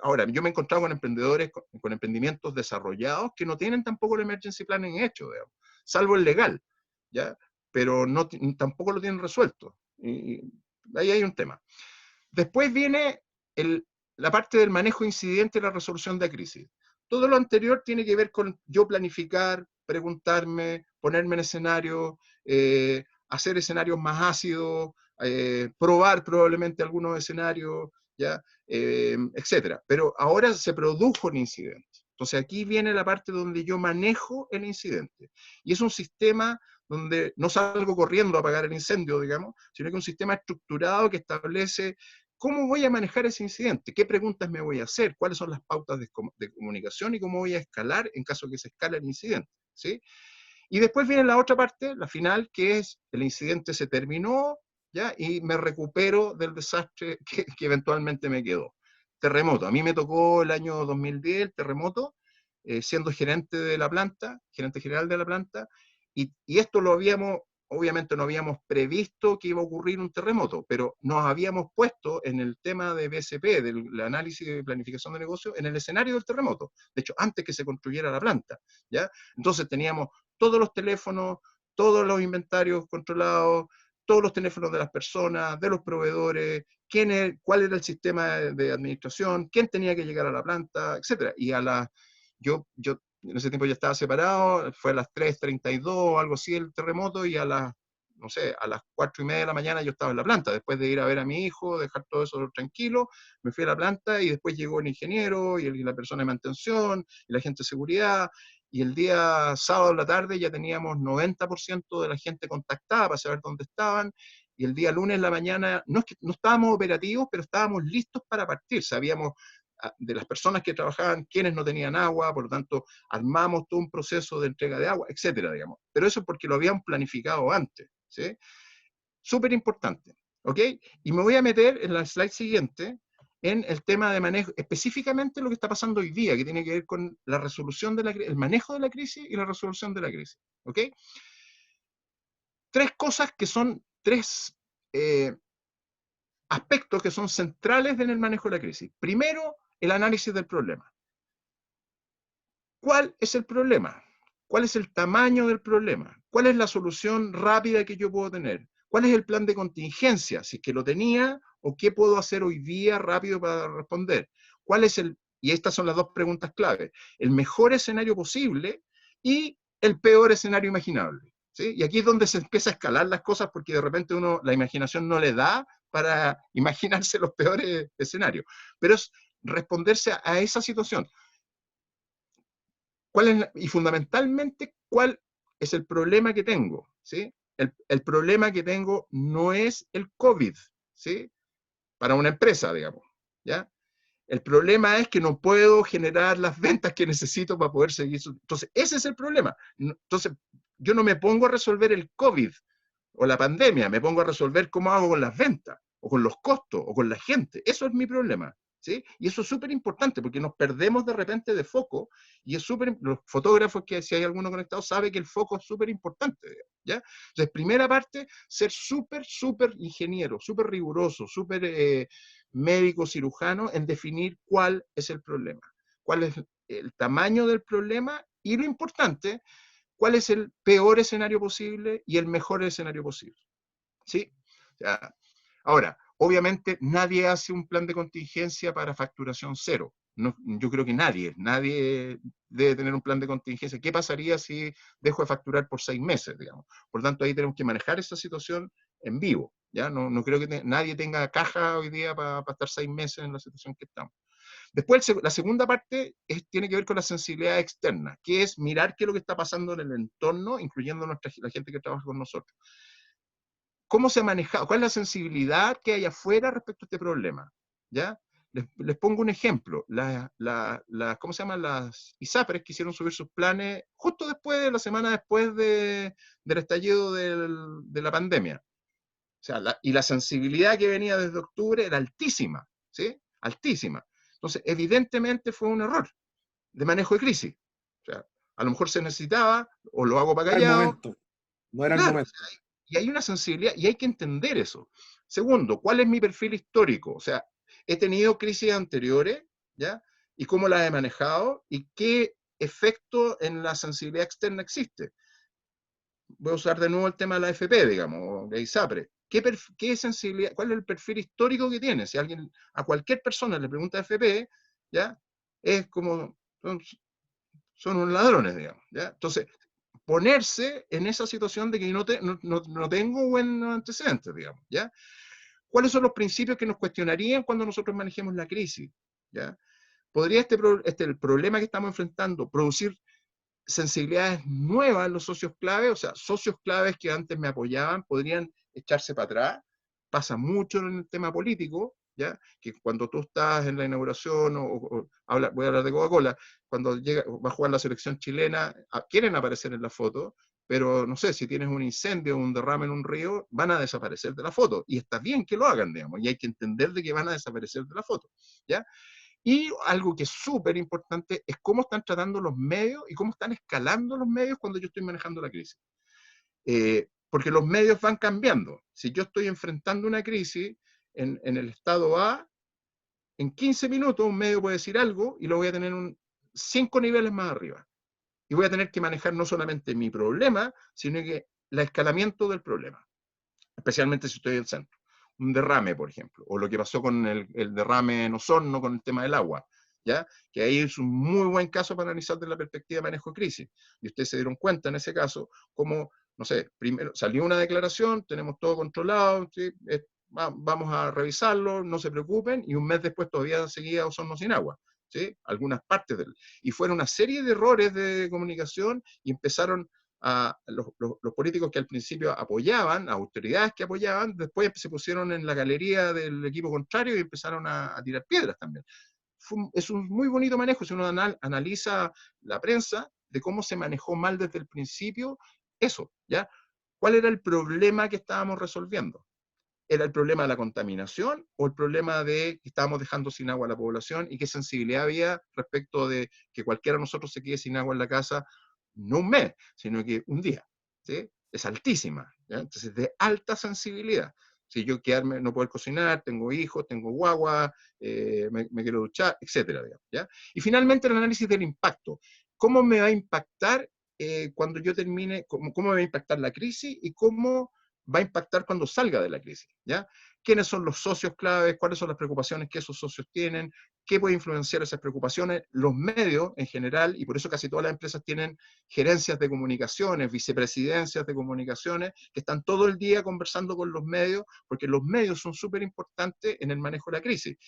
ahora, yo me he encontrado con emprendedores, con emprendimientos desarrollados que no tienen tampoco el emergency planning hecho, digamos, salvo el legal, ¿ya? Pero no, tampoco lo tienen resuelto. Y ahí hay un tema. Después viene la parte del manejo de incidentes y la resolución de crisis. Todo lo anterior tiene que ver con yo planificar, preguntarme, ponerme en escenario, hacer escenarios más ácidos, probar probablemente algunos escenarios, ¿ya? Etcétera. Pero ahora se produjo un incidente. Entonces aquí viene la parte donde yo manejo el incidente. Y es un sistema donde no salgo corriendo a apagar el incendio, digamos, sino que un sistema estructurado que establece cómo voy a manejar ese incidente, qué preguntas me voy a hacer, cuáles son las pautas de comunicación y cómo voy a escalar en caso de que se escale el incidente, ¿sí? Y después viene la otra parte, la final, que es el incidente se terminó, ¿ya? Y me recupero del desastre que eventualmente me quedó. Terremoto. A mí me tocó el año 2010 el terremoto, siendo gerente de la planta, gerente general de la planta, y esto lo habíamos obviamente no habíamos previsto que iba a ocurrir un terremoto, pero nos habíamos puesto en el tema de BCP, del análisis de planificación de negocio, en el escenario del terremoto. De hecho, antes que se construyera la planta, ¿ya? Entonces teníamos todos los teléfonos, todos los inventarios controlados, todos los teléfonos de las personas, de los proveedores, cuál era el sistema de administración, quién tenía que llegar a la planta, etcétera. Y yo en ese tiempo ya estaba separado, fue a las 3:32, algo así, el terremoto, y no sé, a las 4:30 de la mañana yo estaba en la planta, después de ir a ver a mi hijo, dejar todo eso tranquilo, me fui a la planta y después llegó el ingeniero y la persona de mantención y la gente de seguridad, y el día sábado en la tarde ya teníamos 90% de la gente contactada para saber dónde estaban, y el día lunes en la mañana, no es que no estábamos operativos, pero estábamos listos para partir, sabíamos de las personas que trabajaban, quienes no tenían agua, por lo tanto, armamos todo un proceso de entrega de agua, etcétera, digamos. Pero eso porque lo habían planificado antes, ¿sí? Súper importante, ¿ok? Y me voy a meter en la slide siguiente en el tema de manejo, específicamente lo que está pasando hoy día, que tiene que ver con la resolución el manejo de la crisis y la resolución de la crisis, ¿ok? Tres cosas que son, tres aspectos que son centrales en el manejo de la crisis. Primero, el análisis del problema. ¿Cuál es el problema? ¿Cuál es el tamaño del problema? ¿Cuál es la solución rápida que yo puedo tener? ¿Cuál es el plan de contingencia? Si es que lo tenía, o qué puedo hacer hoy día rápido para responder. ¿Cuál es y estas son las dos preguntas clave, el mejor escenario posible y el peor escenario imaginable? ¿Sí? Y aquí es donde se empieza a escalar las cosas, porque de repente la imaginación no le da para imaginarse los peores escenarios. Pero es responderse a esa situación. Y fundamentalmente, ¿cuál es el problema que tengo? ¿Sí? El problema que tengo no es el COVID, ¿sí? Para una empresa, digamos, ¿ya? El problema es que no puedo generar las ventas que necesito para poder seguir. Entonces, ese es el problema. Entonces, yo no me pongo a resolver el COVID o la pandemia, me pongo a resolver cómo hago con las ventas, o con los costos, o con la gente. Eso es mi problema. ¿Sí? Y eso es súper importante, porque nos perdemos de repente de foco, y es súper, los fotógrafos, que si hay alguno conectado, sabe que el foco es súper importante, ¿ya? Entonces, primera parte, ser súper ingeniero, súper riguroso, súper médico, cirujano, en definir cuál es el problema, cuál es el tamaño del problema, y lo importante, cuál es el peor escenario posible y el mejor escenario posible. ¿Sí? O sea, ahora, obviamente nadie hace un plan de contingencia para facturación cero. No, yo creo que nadie debe tener un plan de contingencia. ¿Qué pasaría si dejo de facturar por 6 meses, digamos? Por lo tanto, ahí tenemos que manejar esa situación en vivo. ¿Ya? No creo que nadie tenga caja hoy día para estar 6 meses en la situación que estamos. Después, la segunda parte tiene que ver con la sensibilidad externa, que es mirar qué es lo que está pasando en el entorno, incluyendo la gente que trabaja con nosotros. ¿Cómo se ha manejado? ¿Cuál es la sensibilidad que hay afuera respecto a este problema? ¿Ya? Les pongo un ejemplo. ¿Cómo se llaman? Las ISAPRES quisieron subir sus planes justo después, la semana después del estallido de la pandemia. O sea, y la sensibilidad que venía desde octubre era altísima, ¿sí? Altísima. Entonces, evidentemente fue un error de manejo de crisis. O sea, a lo mejor se necesitaba, o lo hago para Era el callado. momento, no era el Claro, momento. y hay una sensibilidad, y hay que entender eso. Segundo, ¿cuál es mi perfil histórico? O sea, he tenido crisis anteriores, ¿ya? ¿Y cómo las he manejado? ¿Y qué efecto en la sensibilidad externa existe? Voy a usar de nuevo el tema de la FP, digamos, de ISAPRE. ¿Qué sensibilidad, cuál es el perfil histórico que tiene? Si a cualquier persona le pregunta FP, ¿ya? Es como, son unos ladrones, digamos, ¿ya? Entonces, ponerse en esa situación de que no tengo buenos antecedentes, digamos, ¿ya? ¿Cuáles son los principios que nos cuestionarían cuando nosotros manejemos la crisis? ¿Ya? ¿Podría el problema que estamos enfrentando producir sensibilidades nuevas en los socios claves? O sea, socios claves que antes me apoyaban podrían echarse para atrás. Pasa mucho en el tema político, ¿ya? Que cuando tú estás en la inauguración, voy a hablar de Coca-Cola, cuando va a jugar la selección chilena, quieren aparecer en la foto, pero no sé, si tienes un incendio o un derrame en un río, van a desaparecer de la foto. Y está bien que lo hagan, digamos, y hay que entender de que van a desaparecer de la foto, ¿ya? Y algo que es súper importante es cómo están tratando los medios y cómo están escalando los medios cuando yo estoy manejando la crisis. porque los medios van cambiando. Si yo estoy enfrentando una crisis en el estado A, en 15 minutos un medio puede decir algo y lo voy a tener 5 niveles más arriba. Y voy a tener que manejar no solamente mi problema, sino que el escalamiento del problema, especialmente si estoy en el centro. Un derrame, por ejemplo, o lo que pasó con el derrame en Osorno con el tema del agua, ¿ya? Que ahí es un muy buen caso para analizar desde la perspectiva de manejo de crisis. Y ustedes se dieron cuenta en ese caso, como, no sé, primero salió una declaración, tenemos todo controlado, ¿sí? Vamos a revisarlo, no se preocupen, y un mes después todavía seguía Osorno sin agua. ¿Sí? Algunas partes del... Y fueron una serie de errores de comunicación y empezaron a los políticos que al principio apoyaban, a autoridades que apoyaban, después se pusieron en la galería del equipo contrario y empezaron a tirar piedras también. Es un muy bonito manejo, si uno analiza la prensa, de cómo se manejó mal desde el principio, eso, ¿ya? ¿Cuál era el problema que estábamos resolviendo? ¿Era el problema de la contaminación o el problema de que estábamos dejando sin agua a la población y qué sensibilidad había respecto de que cualquiera de nosotros se quede sin agua en la casa, no un mes, sino que un día? ¿Sí? Es altísima, ¿ya? Entonces, de alta sensibilidad. Si yo quedarme, no poder cocinar, tengo hijos, tengo guagua, me quiero duchar, etcétera, digamos, ¿ya? Y finalmente el análisis del impacto. ¿Cómo me va a impactar cuando yo termine, cómo me va a impactar la crisis y cómo va a impactar cuando salga de la crisis, ¿ya? ¿Quiénes son los socios claves? ¿Cuáles son las preocupaciones que esos socios tienen? ¿Qué puede influenciar esas preocupaciones? Los medios en general, y por eso casi todas las empresas tienen gerencias de comunicaciones, vicepresidencias de comunicaciones, que están todo el día conversando con los medios, porque los medios son súper importantes en el manejo de la crisis.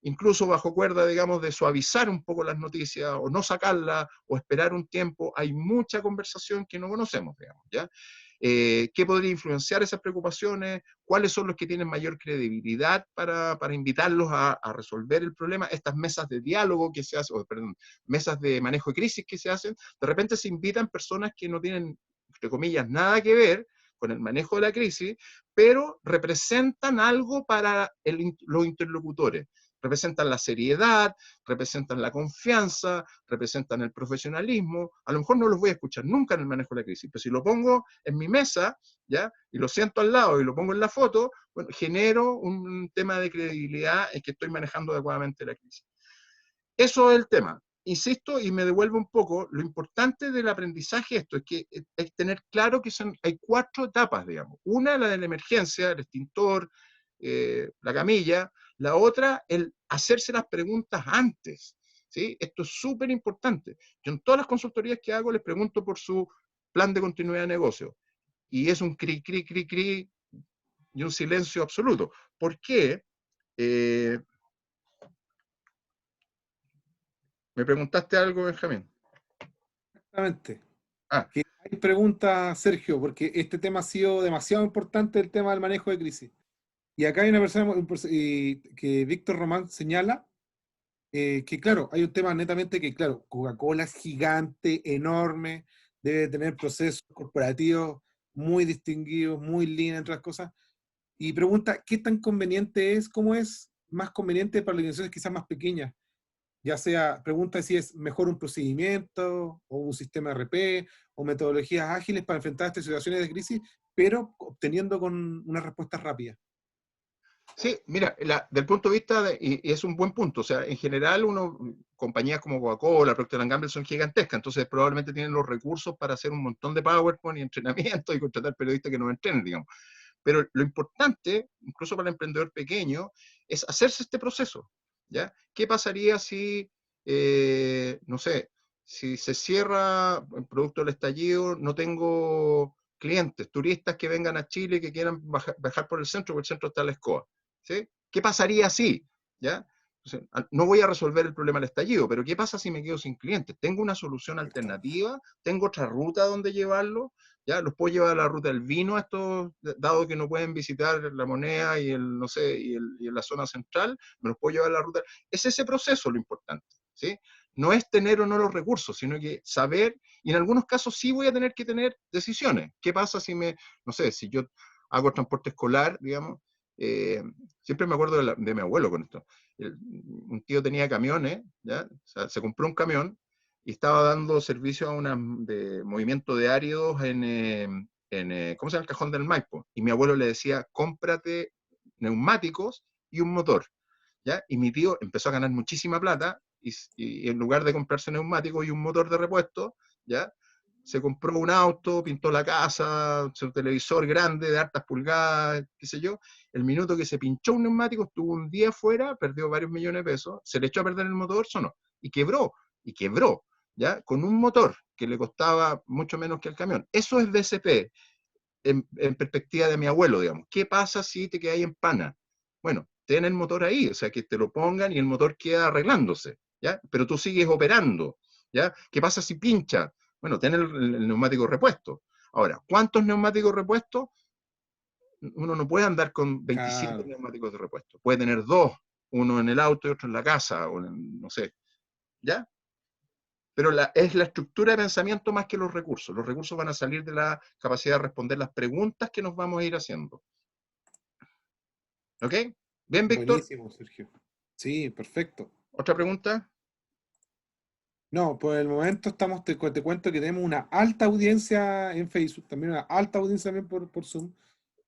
Incluso bajo cuerda, digamos, de suavizar un poco las noticias, o no sacarlas, o esperar un tiempo, hay mucha conversación que no conocemos, digamos, ¿ya? ¿Qué podría influenciar esas preocupaciones? ¿Cuáles son los que tienen mayor credibilidad para invitarlos a resolver el problema? Estas mesas de diálogo que se hacen, perdón, mesas de manejo de crisis que se hacen, de repente se invitan personas que no tienen, entre comillas, nada que ver con el manejo de la crisis, pero representan algo para los interlocutores. Representan la seriedad, representan la confianza, representan el profesionalismo. A lo mejor no los voy a escuchar nunca en el manejo de la crisis, pero si lo pongo en mi mesa, ¿ya? Y lo siento al lado y lo pongo en la foto, bueno, genero un tema de credibilidad en que estoy manejando adecuadamente la crisis. Eso es el tema. Insisto, y me devuelvo un poco, lo importante del aprendizaje esto es que es tener claro que hay 4 etapas, digamos. Una, la de la emergencia, el extintor, la camilla. La otra, el hacerse las preguntas antes. ¿Sí? Esto es súper importante. Yo en todas las consultorías que hago les pregunto por su plan de continuidad de negocio. Y es un cri, cri, cri, cri y un silencio absoluto. ¿Por qué? Eh, Me preguntaste algo, Benjamín. Exactamente. Ah, Que hay preguntas, Sergio, porque este tema ha sido demasiado importante, el tema del manejo de crisis. Y acá hay una persona que Víctor Román señala que, claro, hay un tema netamente que, claro, Coca-Cola es gigante, enorme, debe tener procesos corporativos muy distinguidos, muy lean, entre las cosas. Y pregunta, ¿qué tan conveniente es? ¿Cómo es más conveniente para organizaciones quizás más pequeñas? Ya sea, pregunta si es mejor un procedimiento o un sistema RP o metodologías ágiles para enfrentar estas situaciones de crisis, pero obteniendo con una respuesta rápida. sí, mira, del punto de vista, y es un buen punto, o sea, en general compañías como Coca-Cola, Procter & Gamble son gigantescas, entonces probablemente tienen los recursos para hacer un montón de PowerPoint y entrenamiento y contratar periodistas que nos entrenen, digamos. Pero lo importante, incluso para el emprendedor pequeño, es hacerse este proceso, ¿ya? ¿Qué pasaría si, no sé, si se cierra el producto del estallido, no tengo clientes, turistas que vengan a Chile que quieran bajar por el centro, porque el centro está a la escoba, ¿sí? ¿Qué pasaría si, ya? Entonces, no voy a resolver el problema del estallido, pero ¿qué pasa si me quedo sin clientes? ¿Tengo una solución alternativa? ¿Tengo otra ruta donde llevarlo? ¿Ya? Los puedo llevar a la ruta del vino, estos, dado que no pueden visitar La Moneda y no sé, y la zona central, me los puedo llevar a la ruta. Es ese proceso lo importante, ¿sí? No es tener o no los recursos, sino que saber, y en algunos casos sí voy a tener que tener decisiones. ¿Qué pasa si no sé, si yo hago transporte escolar, digamos, eh, siempre me acuerdo de mi abuelo con esto. Un tío tenía camiones, ¿ya? O sea, se compró un camión y estaba dando servicio a de movimiento de áridos ¿cómo se llama? El Cajón del Maipo. Y mi abuelo le decía, cómprate neumáticos y un motor. ¿Ya? Y mi tío empezó a ganar muchísima plata y en lugar de comprarse neumáticos y un motor de repuesto, ¿ya? Se compró un auto, pintó la casa, su televisor grande de hartas pulgadas, qué sé yo. El minuto que se pinchó un neumático, estuvo un día fuera, perdió varios millones de pesos, se le echó a perder el motor, sonó, y quebró, ¿ya? Con un motor que le costaba mucho menos que el camión. Eso es DCP, en perspectiva de mi abuelo, digamos. ¿Qué pasa si te quedas en pana? Bueno, ten el motor ahí, o sea, que te lo pongan y el motor queda arreglándose, ¿ya? Pero tú sigues operando, ¿ya? ¿Qué pasa si pincha? Bueno, ten el neumático repuesto. Ahora, ¿cuántos neumáticos repuestos? Uno no puede andar con 27 Claro. neumáticos de repuesto. Puede tener dos, uno en el auto y otro en la casa, o no sé, ¿ya? Pero es la estructura de pensamiento más que los recursos. Los recursos van a salir de la capacidad de responder las preguntas que nos vamos a ir haciendo. ¿Ok? Bien, Víctor. Buenísimo, Sergio. Sí, perfecto. ¿Otra pregunta? No, por el momento te cuento que tenemos una alta audiencia en Facebook, también una alta audiencia también por Zoom.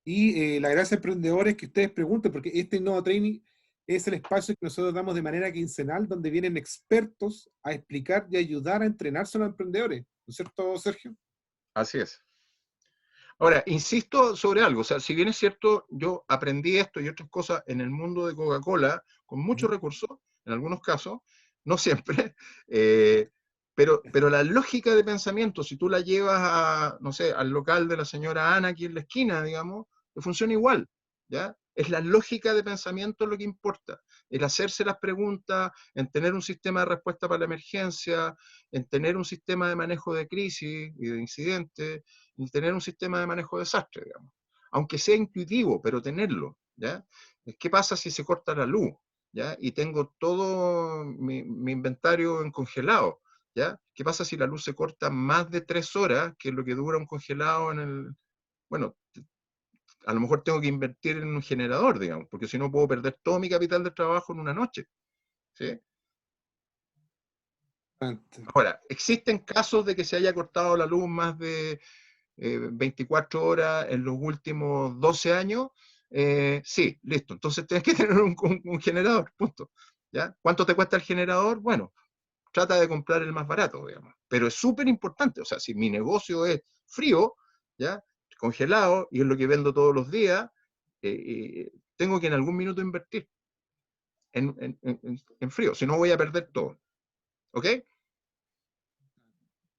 Y la gracia emprendedora es que ustedes pregunten, porque este Innova Training es el espacio que nosotros damos de manera quincenal, donde vienen expertos a explicar y ayudar a entrenarse a los emprendedores. ¿No es cierto, Sergio? Así es. Ahora, insisto sobre algo. O sea, si bien es cierto, yo aprendí esto y otras cosas en el mundo de Coca-Cola con muchos Ujú. recursos, en algunos casos, no siempre, eh, pero la lógica de pensamiento, si tú la llevas a, no sé, al local de la señora Ana aquí en la esquina, digamos, te funciona igual, ¿ya? Es la lógica de pensamiento lo que importa, el hacerse las preguntas, en tener un sistema de respuesta para la emergencia, en tener un sistema de manejo de crisis y de incidentes, y tener un sistema de manejo de desastre, digamos. Aunque sea intuitivo, pero tenerlo, ¿ya? ¿Qué pasa si se corta la luz? ¿Ya? Y tengo todo mi inventario en congelado, ¿ya? ¿Qué pasa si la luz se corta más de 3 horas, que es lo que dura un congelado en el... Bueno, a lo mejor tengo que invertir en un generador, digamos, porque si no puedo perder todo mi capital de trabajo en una noche, ¿sí? Ahora, existen casos de que se haya cortado la luz más de 24 horas en los últimos 12 años, sí, listo. Entonces tienes que tener un generador, punto. ¿Ya? ¿Cuánto te cuesta el generador? Bueno, trata de comprar el más barato, digamos. Pero es súper importante, o sea, si mi negocio es frío, ¿ya? Congelado, y es lo que vendo todos los días, tengo que en algún minuto invertir en frío, si no voy a perder todo. ¿Ok?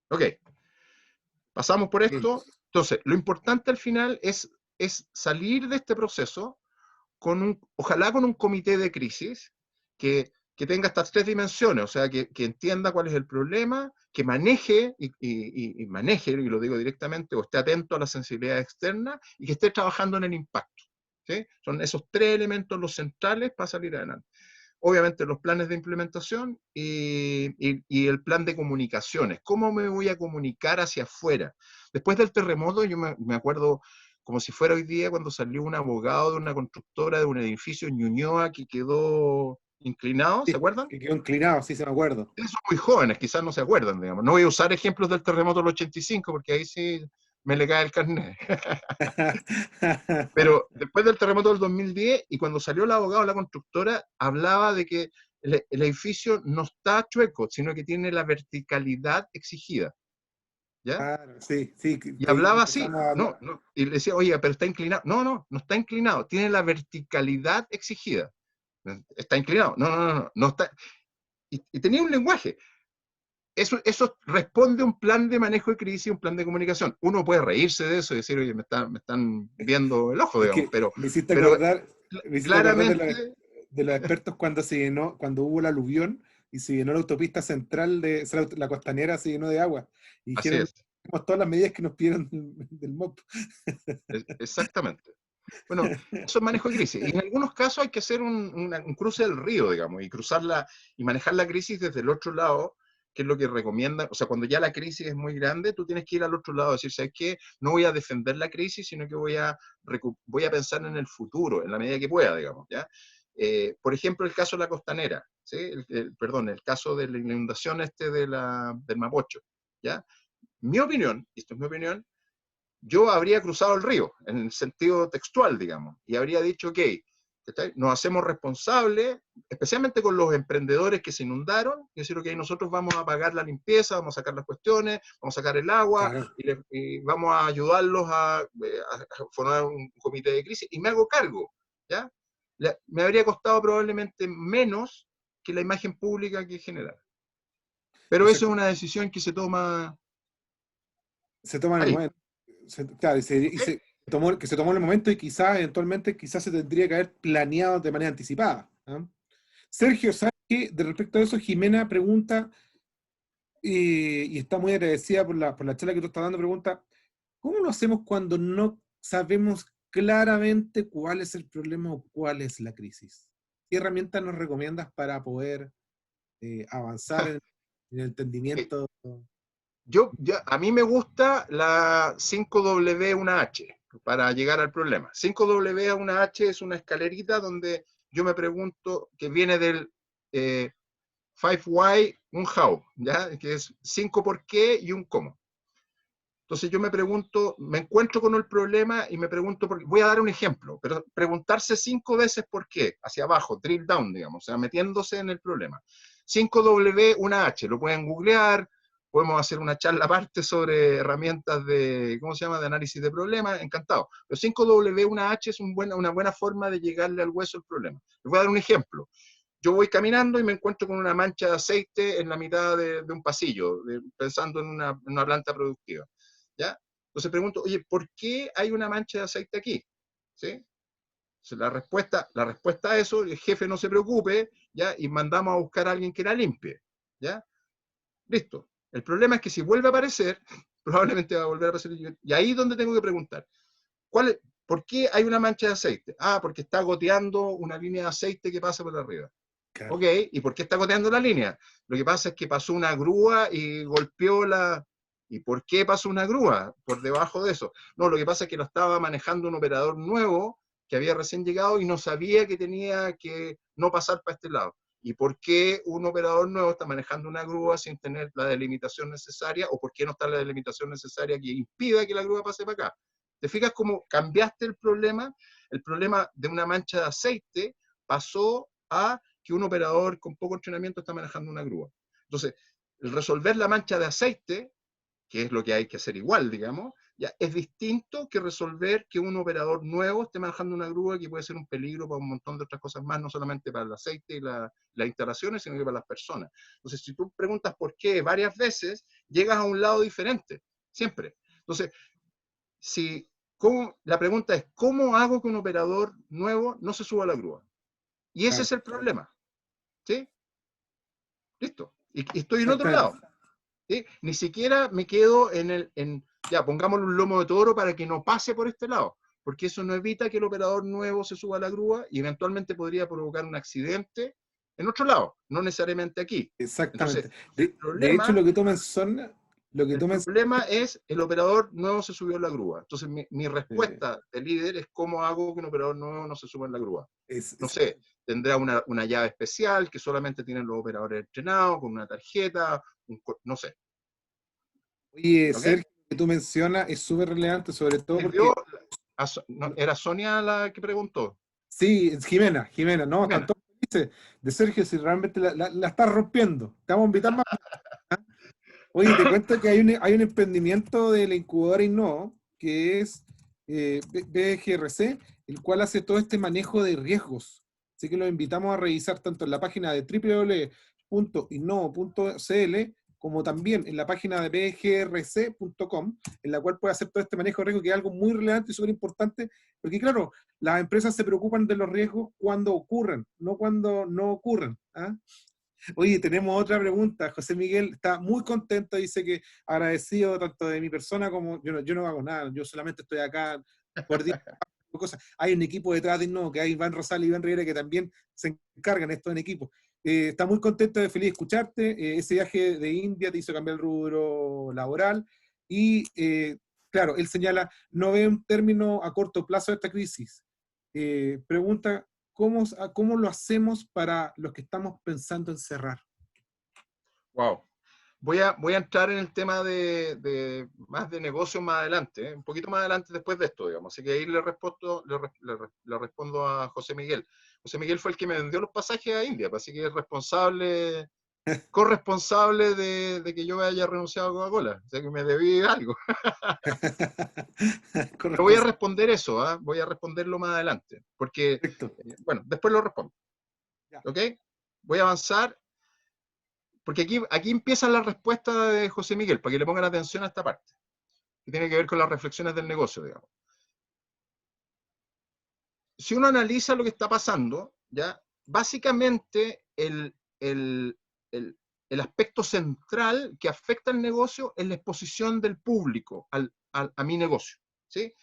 Ok. Pasamos por Sí. esto. Entonces, lo importante al final es salir de este proceso ojalá con un comité de crisis que tenga estas 3 dimensiones, o sea, que entienda cuál es el problema, que maneje, y maneje, y lo digo directamente, o esté atento a la sensibilidad externa, y que esté trabajando en el impacto. ¿Sí? Son esos 3 elementos los centrales para salir adelante. Obviamente los planes de implementación y el plan de comunicaciones. ¿Cómo me voy a comunicar hacia afuera? Después del terremoto, yo me acuerdo como si fuera hoy día cuando salió un abogado de una constructora de un edificio en Ñuñoa que quedó inclinado, ¿se Sí, acuerdan? que quedó inclinado, sí, se me acuerdo. Ustedes son muy jóvenes, quizás no se acuerdan, digamos. No voy a usar ejemplos del terremoto del 85 porque ahí sí me le cae el carnet. Pero después del terremoto del 2010 y cuando salió el abogado de la constructora, hablaba de que el edificio no está chueco, sino que tiene la verticalidad exigida, ¿ya? Claro, sí, sí, Y de ahí hablaba así, empezamos a no, hablar. no, y le decía, oiga, pero está inclinado. No, no, no está inclinado, tiene la verticalidad exigida. Está inclinado, no, no, no, no, no está. Y tenía un lenguaje. Eso responde a un plan de manejo de crisis, un plan de comunicación. Uno puede reírse de eso y decir, oye, me están viendo el ojo, Es digamos, que pero me hiciste acordar claramente, de los expertos cuando se llenó, cuando hubo el aluvión y se llenó la autopista central de, o sea, la costanera se llenó de agua. Y así dijeron, es, "Hacemos todas las medidas que nos pidieron del MOP". exactamente. Bueno, eso es manejo de crisis. Y en algunos casos hay que hacer un cruce del río, digamos, y cruzarla y manejar la crisis desde el otro lado, que es lo que recomiendan. O sea, cuando ya la crisis es muy grande, tú tienes que ir al otro lado, decir, ¿sabes qué? No voy a defender la crisis, sino que voy a pensar en el futuro, en la medida que pueda, digamos, ¿ya? Por ejemplo, el caso de la costanera, ¿sí? Perdón, el caso de la inundación del Mapocho, ¿ya? Mi opinión, y esto es mi opinión, yo habría cruzado el río, en el sentido textual, digamos, y habría dicho, ok, nos hacemos responsables, especialmente con los emprendedores que se inundaron, y decir, ok, nosotros vamos a pagar la limpieza, vamos a sacar las cuestiones, vamos a sacar el agua, Claro. y vamos a ayudarlos a formar un comité de crisis, y me hago cargo, ¿ya? Me habría costado probablemente menos que la imagen pública que generar. Pero eso es Exacto. una decisión que se toma Se toma en el ahí, momento. Claro, ¿ok? que se tomó en el momento y quizás eventualmente quizás se tendría que haber planeado de manera anticipada. ¿Ah? Sergio, ¿sabes qué? De respecto a eso, Jimena pregunta, y está muy agradecida por la charla que tú estás dando, pregunta, ¿cómo lo hacemos cuando no sabemos claramente cuál es el problema o cuál es la crisis? ¿Qué herramientas nos recomiendas para poder avanzar en el Eh, entendimiento? a mí me gusta la 5W1H para llegar al problema. 5W1H es una escalerita donde yo me pregunto, que viene del 5 why, un how, ¿ya? Que es 5 por qué y un cómo. Entonces yo me pregunto, me encuentro con el problema y me pregunto, voy a dar un ejemplo, pero preguntarse 5 veces por qué, hacia abajo, drill down, digamos, o sea, metiéndose en el problema. 5W1H, lo pueden googlear, podemos hacer una charla aparte sobre herramientas de, ¿cómo se llama?, de análisis de problemas, encantado. Pero 5W1H es una buena forma de llegarle al hueso del problema. Les voy a dar un ejemplo. Yo voy caminando y me encuentro con una mancha de aceite en la mitad de un pasillo, pensando en una planta productiva. ¿Ya? Entonces pregunto, oye, ¿por qué hay una mancha de aceite aquí? ¿Sí? Entonces, la respuesta a eso, el jefe no se preocupe, ¿ya? Y mandamos a buscar a alguien que la limpie, ¿ya? Listo. El problema es que si vuelve a aparecer, probablemente va a volver a aparecer. Y ahí es donde tengo que preguntar, ¿por qué hay una mancha de aceite? Ah, porque está goteando una línea de aceite que pasa por arriba. Claro. Ok, ¿y por qué está goteando la línea? Lo que pasa es que pasó una grúa y golpeó la... ¿Y por qué pasó una grúa por debajo de eso? No, lo que pasa es que lo estaba manejando un operador nuevo que había recién llegado y no sabía que tenía que no pasar para este lado. ¿Y por qué un operador nuevo está manejando una grúa sin tener la delimitación necesaria? ¿O por qué no está la delimitación necesaria que impida que la grúa pase para acá? ¿Te fijas cómo cambiaste el problema? El problema de una mancha de aceite pasó a que un operador con poco entrenamiento está manejando una grúa. Entonces, el resolver la mancha de aceite, que es lo que hay que hacer igual, digamos, ya es distinto que resolver que un operador nuevo esté manejando una grúa que puede ser un peligro para un montón de otras cosas más, no solamente para el aceite y las instalaciones, sino que para las personas. Entonces, si tú preguntas por qué varias veces, llegas a un lado diferente, siempre. Entonces, la pregunta es, ¿cómo hago que un operador nuevo no se suba a la grúa? Y ese Claro. es el problema. ¿Sí? Listo. Y estoy en otro Exactamente. lado. ¿Sí? Ni siquiera me quedo ya, pongámosle un lomo de toro para que no pase por este lado, porque eso no evita que el operador nuevo se suba a la grúa y eventualmente podría provocar un accidente en otro lado, no necesariamente aquí. Entonces, Exactamente. el De hecho, problema, lo que el tú mencionas, problema es el operador nuevo se subió a la grúa. Entonces, mi eh, respuesta de líder es cómo hago que un operador nuevo no se suba en la grúa. es, No es- sé, tendrá una llave especial que solamente tienen los operadores entrenados, con una tarjeta, no sé. oye, ¿Ok? Sergio, lo que tú mencionas es súper relevante, sobre todo ¿Sirvió? porque, No, ¿era Sonia la que preguntó? sí, es Jimena, no, están Jimena. todos felices de Sergio, si realmente la estás rompiendo. Te vamos a invitar más. Oye, te cuento que hay un emprendimiento de la incubadora Innovo, que es BGRC, el cual hace todo este manejo de riesgos. Así que los invitamos a revisar tanto en la página de www.innovo.cl como también en la página de bgrc.com, en la cual puede hacer todo este manejo de riesgos, que es algo muy relevante y súper importante, porque claro, las empresas se preocupan de los riesgos cuando ocurren, no cuando no ocurren. ¿Ah? Oye, tenemos otra pregunta. José Miguel está muy contento, dice que agradecido tanto de mi persona como yo no hago nada, yo solamente estoy acá por cosas. Hay un equipo detrás de no, que hay Iván Rosales y Iván Rivera que también se encargan esto en equipo. Está muy contento de feliz escucharte. Ese viaje de India te hizo cambiar el rubro laboral y claro, él señala, no ve un término a corto plazo de esta crisis. Pregunta, ¿cómo lo hacemos para los que estamos pensando en cerrar? Wow. voy a entrar en el tema más de negocio más adelante, un poquito más adelante después de esto, digamos. Así que ahí le respondo a José Miguel. José Miguel fue el que me vendió los pasajes a India, pues, así que es responsable, corresponsable de que yo haya renunciado a Coca-Cola. O sea que me debí algo. Pero voy a Corresponsal. responder eso, ¿ah? Voy a responderlo más adelante, porque, Perfecto. bueno, después lo respondo. Ya. ¿Ok? Voy a avanzar, porque aquí empieza la respuesta de José Miguel, para que le pongan atención a esta parte, que tiene que ver con las reflexiones del negocio, digamos. Si uno analiza lo que está pasando, ¿ya? Básicamente el aspecto central que afecta al negocio es la exposición del público a mi negocio, ¿sí?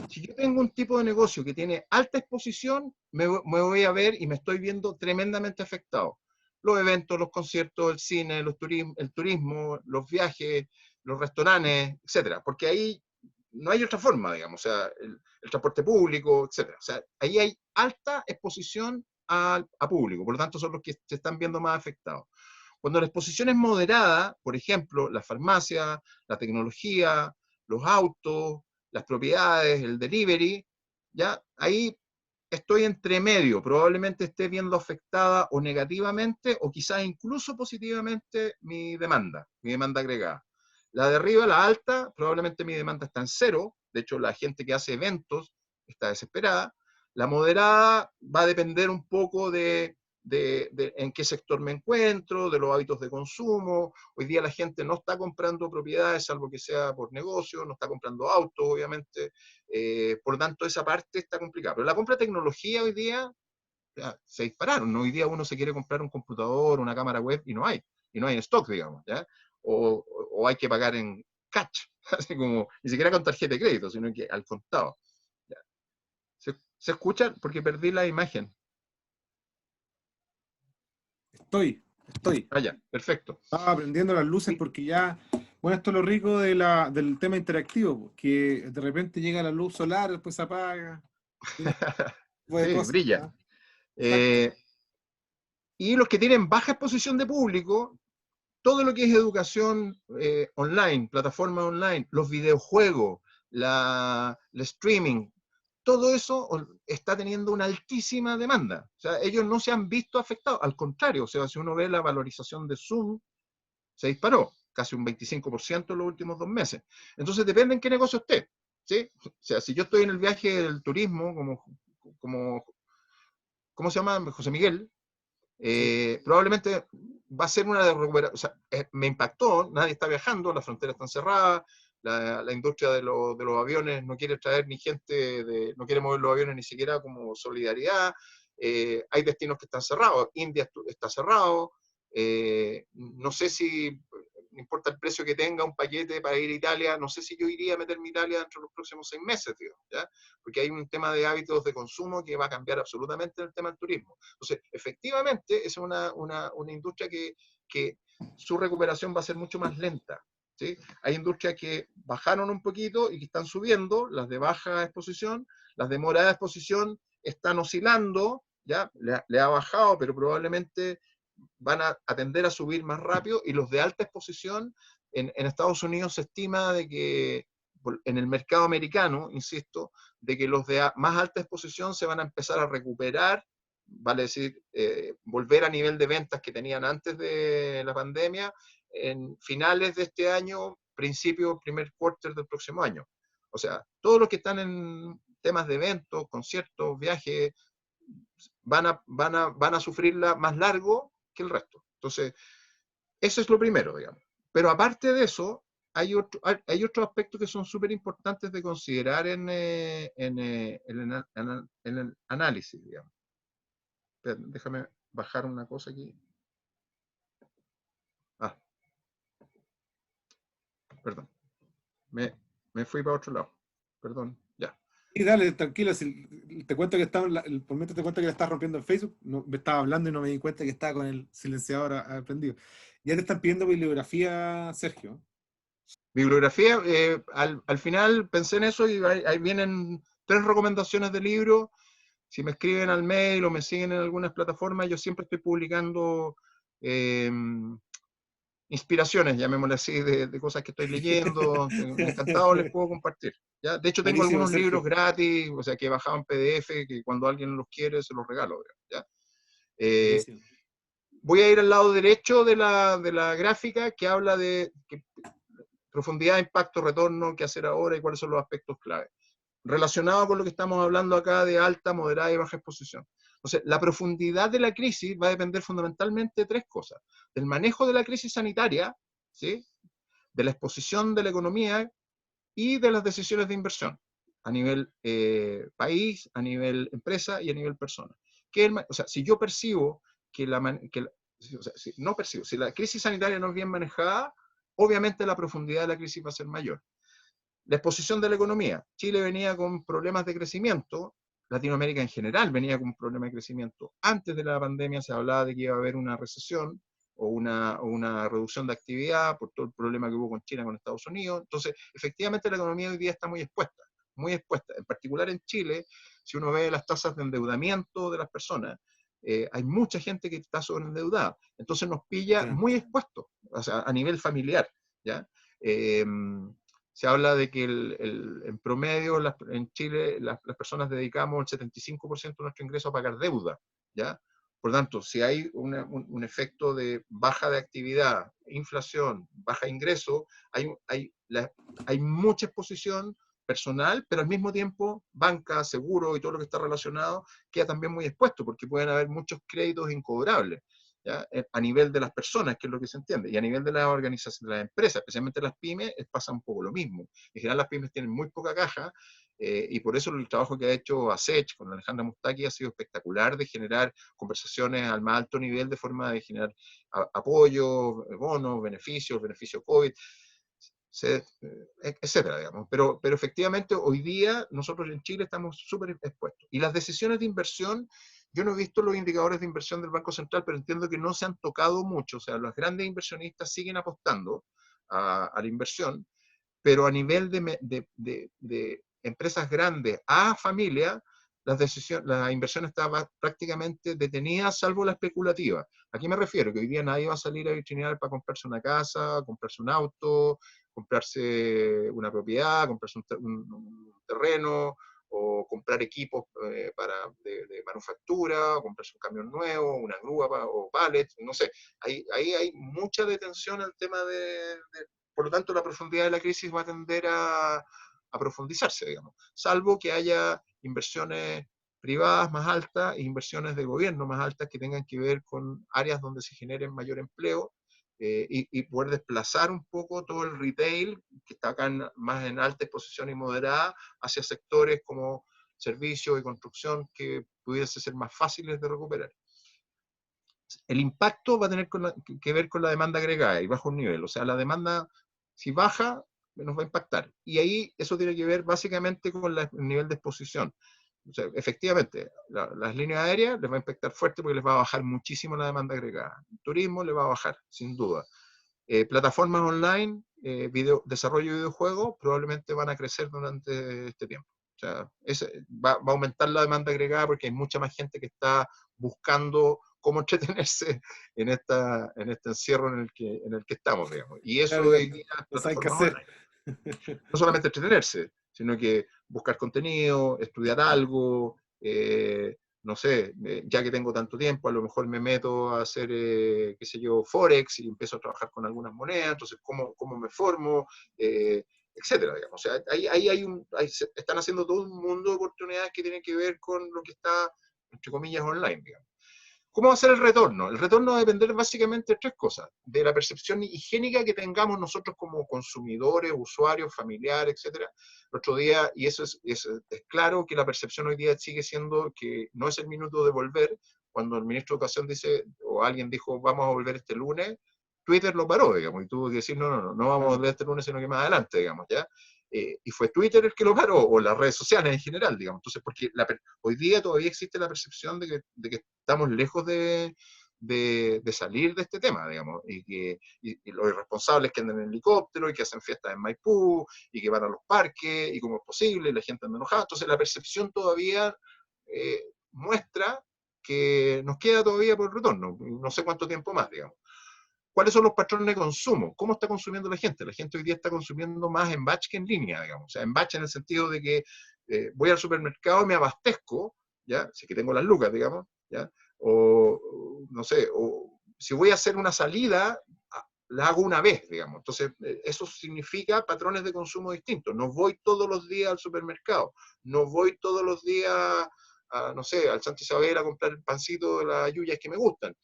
Si yo tengo un tipo de negocio que tiene alta exposición, me voy a ver y me estoy viendo tremendamente afectado. Los eventos, los conciertos, el cine, el turismo, los viajes, los restaurantes, etcétera. Porque ahí no hay otra forma, digamos, o sea, el transporte público, etcétera. O sea, ahí hay alta exposición a público, por lo tanto son los que se están viendo más afectados. Cuando la exposición es moderada, por ejemplo, la farmacia, la tecnología, los autos, las propiedades, el delivery, ya ahí estoy entre medio, probablemente esté viendo afectada o negativamente o quizás incluso positivamente mi demanda agregada. La de arriba, la alta, probablemente mi demanda está en cero, de hecho la gente que hace eventos está desesperada. La moderada va a depender un poco de en qué sector me encuentro, de los hábitos de consumo. Hoy día la gente no está comprando propiedades, salvo que sea por negocio, no está comprando autos, obviamente. Por lo tanto, esa parte está complicada. Pero la compra de tecnología hoy día ya, se dispararon, ¿no? Hoy día uno se quiere comprar un computador, una cámara web y no hay en stock, digamos, ¿ya? O hay que pagar en cash, así como, ni siquiera con tarjeta de crédito, sino que al contado. ¿Ya? ¿Se escucha? Porque perdí la imagen. Estoy. Ah, ya, perfecto. Estaba prendiendo las luces Sí. porque ya, bueno, esto es lo rico del tema interactivo, pues, que de repente llega la luz solar, después se apaga, y ese tipo de Sí, cosas, brilla. ¿ah? Exacto. Eh, y los que tienen baja exposición de público, todo lo que es educación online, plataforma online, los videojuegos, el streaming, todo eso está teniendo una altísima demanda. O sea, ellos no se han visto afectados, al contrario, o sea, si uno ve la valorización de Zoom, se disparó casi un 25% en los últimos 2 meses. Entonces depende en qué negocio esté. ¿Sí? O sea, si yo estoy en el viaje del turismo, como ¿cómo se llama? José Miguel, Sí. probablemente va a ser una de recuperación. O sea, me impactó, nadie está viajando, las fronteras están cerradas, la industria de los aviones no quiere traer ni gente, no quiere mover los aviones ni siquiera como solidaridad. Hay destinos que están cerrados, India está cerrado. No sé si, no importa el precio que tenga un paquete para ir a Italia, no sé si yo iría a meterme a Italia dentro de los próximos 6 meses, digamos, ¿ya? Porque hay un tema de hábitos de consumo que va a cambiar absolutamente el tema del turismo. Entonces, efectivamente, es una industria que su recuperación va a ser mucho más lenta. ¿Sí? Hay industrias que bajaron un poquito y que están subiendo, las de baja exposición, las de moderada exposición están oscilando, ¿ya? Le ha bajado, pero probablemente van a tender a subir más rápido, y los de alta exposición en Estados Unidos se estima de que en el mercado americano, insisto, de que los de más alta exposición se van a empezar a recuperar, vale decir, volver a nivel de ventas que tenían antes de la pandemia, en finales de este año, principio, primer quarter del próximo año. O sea, todos los que están en temas de eventos, conciertos, viajes, van a sufrirla más largo que el resto. Entonces, eso es lo primero, digamos. Pero aparte de eso, hay otros aspectos que son súper importantes de considerar en el análisis, digamos. Déjame bajar una cosa aquí. Ah, perdón. Me, me fui para otro lado. Perdón, ya. Y dale, tranquilo, si te cuento que estaba, por mientras te cuento que la estás rompiendo en Facebook, me estaba hablando y no me di cuenta que estaba con el silenciador prendido. Ya te están pidiendo bibliografía, Sergio. Bibliografía, al final pensé en eso y ahí vienen 3 recomendaciones de libros. Si me escriben al mail o me siguen en algunas plataformas, yo siempre estoy publicando eh, inspiraciones, llamémosle así, de cosas que estoy leyendo, encantado les puedo compartir. ¿Ya? De hecho, tengo Buenísimo, algunos libros Sergio. gratis, o sea, que he bajado en PDF, que cuando alguien los quiere se los regalo. ¿Ya? Eh, Buenísimo. Voy a ir al lado derecho de la gráfica que habla de profundidad, impacto, retorno, qué hacer ahora y cuáles son los aspectos clave. Relacionado con lo que estamos hablando acá de alta, moderada y baja exposición. Entonces, la profundidad de la crisis va a depender fundamentalmente de tres cosas. Del manejo de la crisis sanitaria, ¿sí? De la exposición de la economía y de las decisiones de inversión a nivel país, a nivel empresa y a nivel persona. O sea, si yo percibo que o sea, si no percibo, si la crisis sanitaria no es bien manejada, obviamente la profundidad de la crisis va a ser mayor. La exposición de la economía. Chile venía con problemas de crecimiento, Latinoamérica en general venía con un problema de crecimiento. Antes de la pandemia se hablaba de que iba a haber una recesión o una reducción de actividad por todo el problema que hubo con China, con Estados Unidos. Entonces, efectivamente la economía hoy día está muy expuesta, muy expuesta. En particular en Chile, si uno ve las tasas de endeudamiento de las personas, hay mucha gente que está sobreendeudada. Entonces nos pilla muy Bastante. expuestos, o sea, a nivel familiar, ¿ya? Se habla de que en promedio en Chile las personas dedicamos el 75% de nuestro ingreso a pagar deuda, ¿ya? Por tanto, si hay un efecto de baja de actividad, inflación, baja ingreso, hay mucha exposición personal, pero al mismo tiempo banca, seguro y todo lo que está relacionado queda también muy expuesto, porque pueden haber muchos créditos incobrables. ¿Ya? A nivel de las personas, que es lo que se entiende, y a nivel de las organizaciones, de las empresas, especialmente las pymes, pasa un poco lo mismo. En general las pymes tienen muy poca caja, y por eso el trabajo que ha hecho ASECH con Alejandra Mustaki ha sido espectacular, de generar conversaciones al más alto nivel, de forma de generar apoyo, bonos, beneficio COVID, etcétera, digamos. Pero efectivamente hoy día nosotros en Chile estamos súper expuestos. Y las decisiones de inversión, yo no he visto los indicadores de inversión del Banco Central, pero entiendo que no se han tocado mucho. O sea, los grandes inversionistas siguen apostando a la inversión, pero a nivel de empresas grandes a familia, la inversión está prácticamente detenida, salvo la especulativa. ¿A qué me refiero? Que hoy día nadie va a salir a vitrinear para comprarse una casa, comprarse un auto, comprarse una propiedad, comprarse un terreno, o comprar equipos de manufactura, o comprarse un camión nuevo, una grúa o pallets, no sé. Ahí hay mucha detención al tema por lo tanto, la profundidad de la crisis va a tender a profundizarse, digamos, salvo que haya inversiones privadas más altas e inversiones de gobierno más altas que tengan que ver con áreas donde se genere mayor empleo, y poder desplazar un poco todo el retail, que está acá más en alta exposición y moderada, hacia sectores como servicios y construcción que pudiese ser más fáciles de recuperar. El impacto va a tener que ver con la demanda agregada y bajo un nivel. O sea, la demanda, si baja, nos va a impactar. Y ahí eso tiene que ver básicamente con el nivel de exposición. O sea, efectivamente, las líneas aéreas les va a impactar fuerte porque les va a bajar muchísimo la demanda agregada. El turismo les va a bajar, sin duda. Plataformas online, desarrollo de videojuegos, probablemente van a crecer durante este tiempo. O sea, va a aumentar la demanda agregada porque hay mucha más gente que está buscando cómo entretenerse en este encierro en el que estamos, digamos. Y eso Claro, ya hoy día, no saben qué plataformas hacer. online. No solamente entretenerse, sino que buscar contenido, estudiar algo, no sé, ya que tengo tanto tiempo, a lo mejor me meto a hacer, qué sé yo, Forex y empiezo a trabajar con algunas monedas, entonces, ¿cómo me formo? Etcétera, digamos. O sea, están haciendo todo un mundo de oportunidades que tienen que ver con lo que está, entre comillas, online, digamos. ¿Cómo va a ser el retorno? El retorno va a depender básicamente de tres cosas: de la percepción higiénica que tengamos nosotros como consumidores, usuarios, familiares, etcétera. El otro día, y eso es claro que la percepción hoy día sigue siendo que no es el minuto de volver. Cuando el ministro de Educación dice, o alguien dijo, vamos a volver este lunes, Twitter lo paró, digamos, y tuvo que decir, no vamos a Claro. volver este lunes, sino que más adelante, digamos, ¿ya? Y fue Twitter el que lo paró, o las redes sociales en general, digamos. Entonces, porque hoy día todavía existe la percepción de que estamos lejos de salir de este tema, digamos, y los irresponsables que andan en helicóptero y que hacen fiestas en Maipú y que van a los parques y cómo es posible, y la gente anda enojada. Entonces, la percepción todavía muestra que nos queda todavía por el retorno, no sé cuánto tiempo más, digamos. ¿cuáles son los patrones de consumo? ¿Cómo está consumiendo la gente? La gente hoy día está consumiendo más en batch que en línea, digamos. O sea, en batch en el sentido de que voy al supermercado y me abastezco, ¿ya? Si es que tengo las lucas, digamos, ¿ya? O no sé, o si voy a hacer una salida, la hago una vez, digamos. Entonces, eso significa patrones de consumo distintos. No voy todos los días al supermercado, no voy todos los días, no sé, al Santa Isabel a comprar el pancito de las yuyas que me gustan.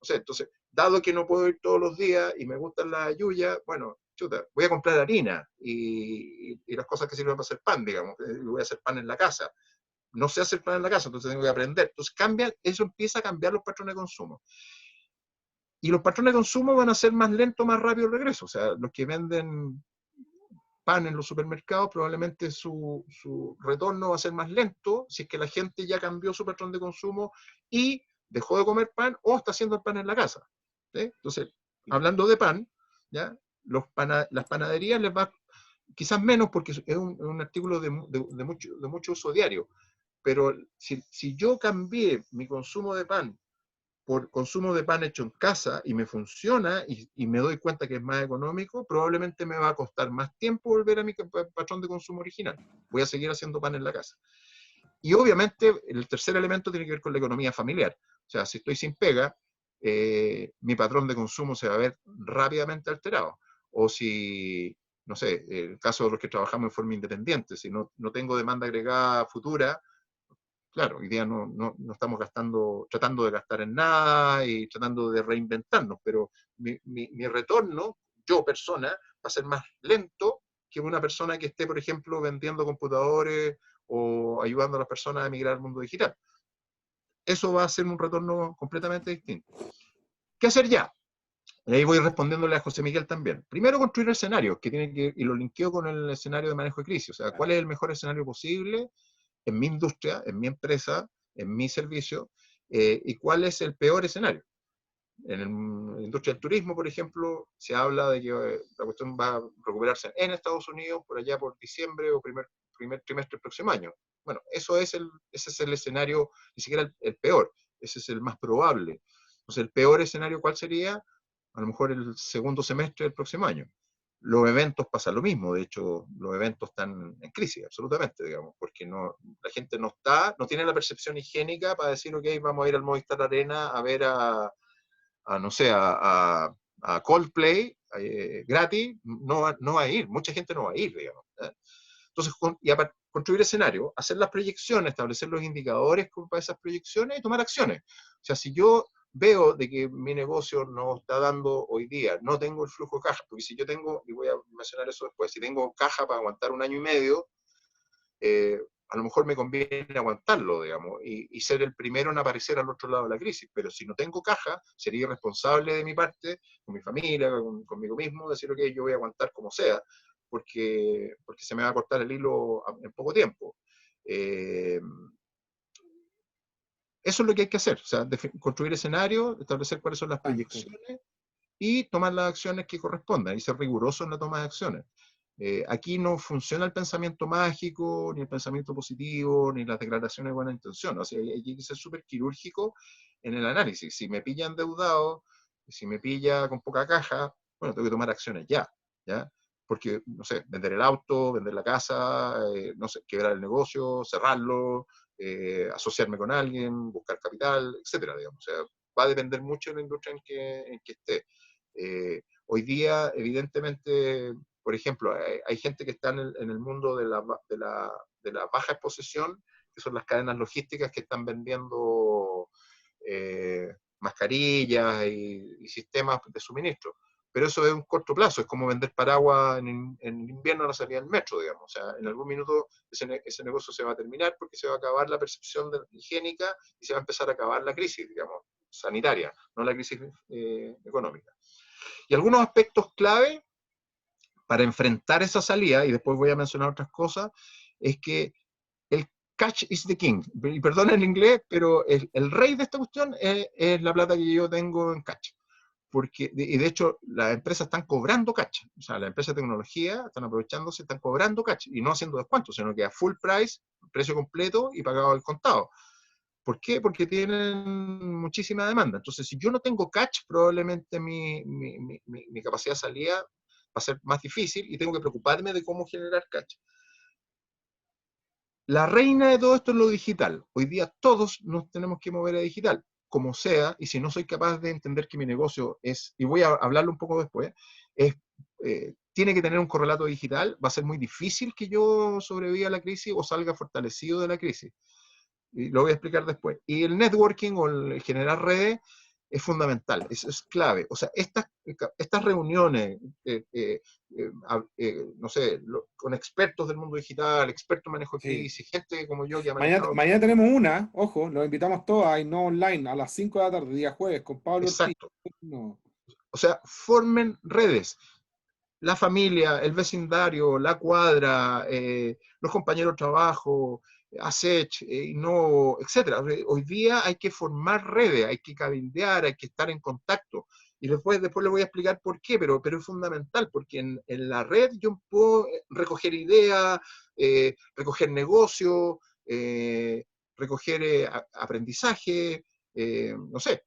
No sé, entonces, dado que no puedo ir todos los días y me gustan las yuyas, bueno, chuta, voy a comprar harina y las cosas que sirven para hacer pan, digamos. Voy a hacer pan en la casa. No sé hacer pan en la casa, entonces tengo que aprender. Entonces, eso empieza a cambiar los patrones de consumo. Y los patrones de consumo van a ser más lento, más rápido el regreso. O sea, los que venden pan en los supermercados, probablemente su retorno va a ser más lento si es que la gente ya cambió su patrón de consumo y dejó de comer pan o está haciendo el pan en la casa. ¿Sí? Entonces, hablando de pan, ¿ya? Las panaderías les va, quizás menos porque es un artículo de mucho uso diario, pero si yo cambié mi consumo de pan por consumo de pan hecho en casa y me funciona y me doy cuenta que es más económico, probablemente me va a costar más tiempo volver a mi patrón de consumo original. Voy a seguir haciendo pan en la casa. Y obviamente el tercer elemento tiene que ver con la economía familiar. O sea, si estoy sin pega, mi patrón de consumo se va a ver rápidamente alterado. O si, no sé, el caso de los que trabajamos en forma independiente, si no tengo demanda agregada futura, claro, hoy día no estamos tratando de gastar en nada y tratando de reinventarnos, pero mi retorno, yo persona, va a ser más lento que una persona que esté, por ejemplo, vendiendo computadores o ayudando a las personas a emigrar al mundo digital. Eso va a ser un retorno completamente distinto. ¿Qué hacer ya? Y ahí voy respondiéndole a José Miguel también. Primero, construir escenarios, y lo linkeo con el escenario de manejo de crisis. O sea, ¿cuál es el mejor escenario posible en mi industria, en mi empresa, en mi servicio, y cuál es el peor escenario? En la industria del turismo, por ejemplo, se habla de que la cuestión va a recuperarse en Estados Unidos por allá por diciembre o primer trimestre del próximo año. Bueno, ese es el escenario, ni siquiera el peor, ese es el más probable. Entonces, el peor escenario, ¿cuál sería? A lo mejor el segundo semestre del próximo año. Los eventos pasa lo mismo, de hecho, los eventos están en crisis, absolutamente, digamos, porque la gente no tiene la percepción higiénica para decir, ok, vamos a ir al Movistar Arena a ver no sé, a Coldplay gratis, no va a ir, mucha gente no va a ir, digamos. Entonces, construir escenarios, hacer las proyecciones, establecer los indicadores para esas proyecciones y tomar acciones. O sea, si yo veo de que mi negocio no está dando hoy día, no tengo el flujo de caja, porque si yo tengo, y voy a mencionar eso después, si tengo caja para aguantar un año y medio, a lo mejor me conviene aguantarlo, digamos, y ser el primero en aparecer al otro lado de la crisis. Pero si no tengo caja, sería irresponsable de mi parte, con mi familia, conmigo mismo, decir, ok, yo voy a aguantar como sea, porque se me va a cortar el hilo en poco tiempo. Eso es lo que hay que hacer, o sea, construir escenarios, establecer cuáles son las proyecciones y tomar las acciones que correspondan y ser riguroso en la toma de acciones. Aquí no funciona el pensamiento mágico, ni el pensamiento positivo, ni las declaraciones de buena intención. O sea, hay que ser súper quirúrgico en el análisis. Si me pilla endeudado, si me pilla con poca caja, bueno, tengo que tomar acciones ¿ya? Porque, no sé, vender el auto, vender la casa, no sé, quebrar el negocio, cerrarlo, asociarme con alguien, buscar capital, etcétera, digamos. O sea, va a depender mucho de la industria en que esté. Hoy día, evidentemente, por ejemplo, hay gente que está en el mundo de la baja exposición, que son las cadenas logísticas que están vendiendo mascarillas y sistemas de suministro. Pero eso es un corto plazo, es como vender paraguas en invierno a la salida del metro, digamos. O sea, en algún minuto ese negocio se va a terminar porque se va a acabar la percepción higiénica y se va a empezar a acabar la crisis, digamos, sanitaria, no la crisis económica. Y algunos aspectos clave para enfrentar esa salida, y después voy a mencionar otras cosas, es que el catch is the king. Y perdón el inglés, pero el rey de esta cuestión es la plata que yo tengo en catch. Porque, y de hecho, las empresas están cobrando catch. O sea, las empresas de tecnología están aprovechándose, están cobrando catch. Y no haciendo descuentos, sino que a full price, precio completo y pagado al contado. ¿Por qué? Porque tienen muchísima demanda. Entonces, si yo no tengo catch, probablemente mi capacidad de salida va a ser más difícil y tengo que preocuparme de cómo generar catch. La reina de todo esto es lo digital. Hoy día todos nos tenemos que mover a digital, como sea, y si no soy capaz de entender que mi negocio es, y voy a hablarlo un poco después, tiene que tener un correlato digital, va a ser muy difícil que yo sobreviva a la crisis o salga fortalecido de la crisis. Y lo voy a explicar después. Y el networking o el generar redes es fundamental, es clave. O sea, estas reuniones, no sé, con expertos del mundo digital, expertos en manejo de Sí. crisis, gente como yo que ha Mañana, manejado. mañana tenemos una, ojo, los invitamos todos, y no online, a las 5 de la tarde, día jueves, con Pablo Ortiz. Exacto. No. O sea, formen redes. La familia, el vecindario, la cuadra, los compañeros de trabajo, ASECH, no, etcétera. Hoy día hay que formar redes, hay que cabildear, hay que estar en contacto. Y después les voy a explicar por qué, pero es fundamental, porque en la red yo puedo recoger ideas, recoger negocio, recoger aprendizaje, no sé,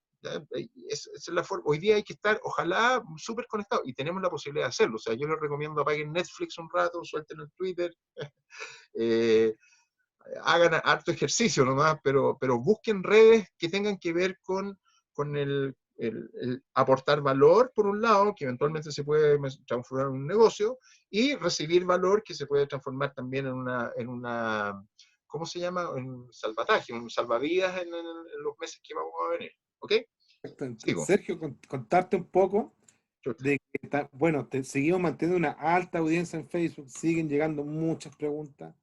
es la forma. Hoy día hay que estar, ojalá, súper conectado y tenemos la posibilidad de hacerlo. O sea, yo les recomiendo apaguen Netflix un rato, suelten el Twitter, eh, hagan harto ejercicio nomás, pero busquen redes que tengan que ver con el aportar valor, por un lado, que eventualmente se puede transformar en un negocio, y recibir valor que se puede transformar también en una ¿cómo se llama? En un salvataje, un salvavidas en los meses que vamos a venir. ¿Ok? Sigo. Sergio, contarte un poco Chuta. de que, bueno, seguimos manteniendo una alta audiencia en Facebook, siguen llegando muchas preguntas.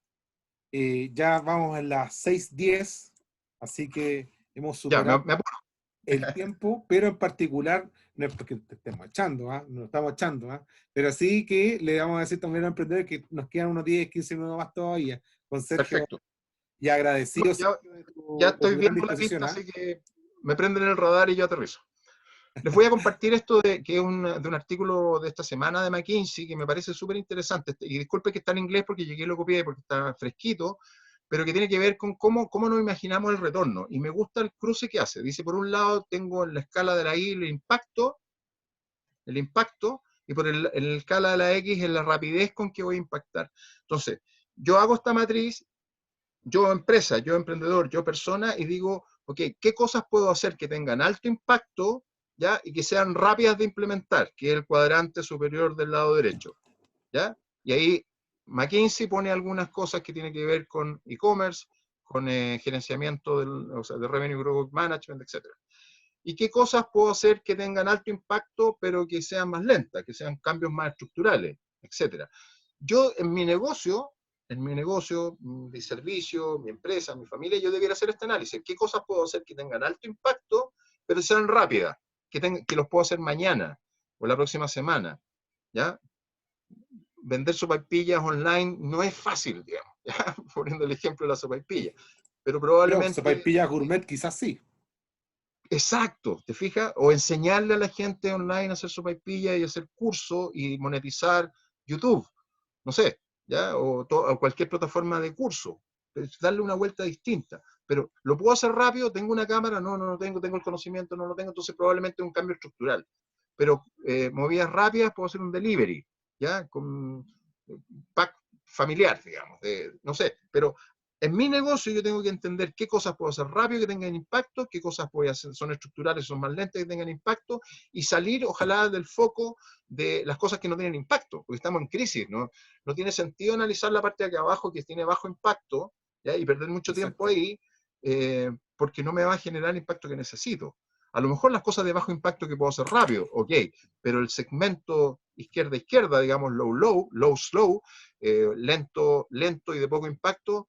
Ya vamos a las 6:10, así que hemos Ya, superado me apuro. el tiempo, pero en particular, no es porque te estemos echando, ¿ah? No estamos echando, ¿ah? Pero sí que le vamos a decir también a los emprendedores que nos quedan unos 10, 15 minutos más todavía con Sergio, Perfecto. y No, agradecido, ya, Sergio, ya por estoy tu gran viendo la disposición, pista, ¿ah? así que me prenden el radar y yo aterrizo. Les voy a compartir esto que es de un artículo de esta semana de McKinsey que me parece súper interesante. Y disculpe que está en inglés porque llegué y lo copié porque está fresquito, pero que tiene que ver con cómo nos imaginamos el retorno. Y me gusta el cruce que hace. Dice, por un lado, tengo en la escala de la I el impacto, y en la escala de la X es la rapidez con que voy a impactar. Entonces, yo hago esta matriz, yo empresa, yo emprendedor, yo persona, y digo, ok, ¿qué cosas puedo hacer que tengan alto impacto, ya, y que sean rápidas de implementar, que es el cuadrante superior del lado derecho, ya? Y ahí McKinsey pone algunas cosas que tienen que ver con e-commerce, con gerenciamiento o sea, de Revenue Growth Management, etcétera. ¿Y qué cosas puedo hacer que tengan alto impacto, pero que sean más lentas, que sean cambios más estructurales, etcétera? Yo en mi negocio, mi servicio, mi empresa, mi familia, yo debiera hacer este análisis. ¿Qué cosas puedo hacer que tengan alto impacto, pero sean rápidas? Que los puedo hacer mañana o la próxima semana, ¿ya? Vender sopaipillas online no es fácil, digamos, ¿ya? Poniendo el ejemplo de la sopaipilla. Pero Pero probablemente. sopaipillas gourmet quizás sí. Exacto, ¿te fijas? O enseñarle a la gente online a hacer sopaipilla y hacer curso y monetizar YouTube, no sé, ¿ya? O cualquier plataforma de curso, darle una vuelta distinta. Pero ¿lo puedo hacer rápido? ¿Tengo una cámara? No, no lo tengo el conocimiento, no lo tengo, entonces probablemente un cambio estructural. Pero movidas rápidas, puedo hacer un delivery, ¿ya? Con pack familiar, digamos, no sé, pero en mi negocio yo tengo que entender qué cosas puedo hacer rápido que tengan impacto, qué cosas voy a hacer, son estructurales, son más lentas que tengan impacto, y salir ojalá del foco de las cosas que no tienen impacto, porque estamos en crisis, ¿no? No tiene sentido analizar la parte de aquí abajo que tiene bajo impacto, ¿ya? Y perder mucho tiempo Exacto. ahí, porque no me va a generar el impacto que necesito. A lo mejor las cosas de bajo impacto que puedo hacer rápido, ok, pero el segmento izquierda-izquierda, digamos low-low, low-slow, lento, lento y de poco impacto,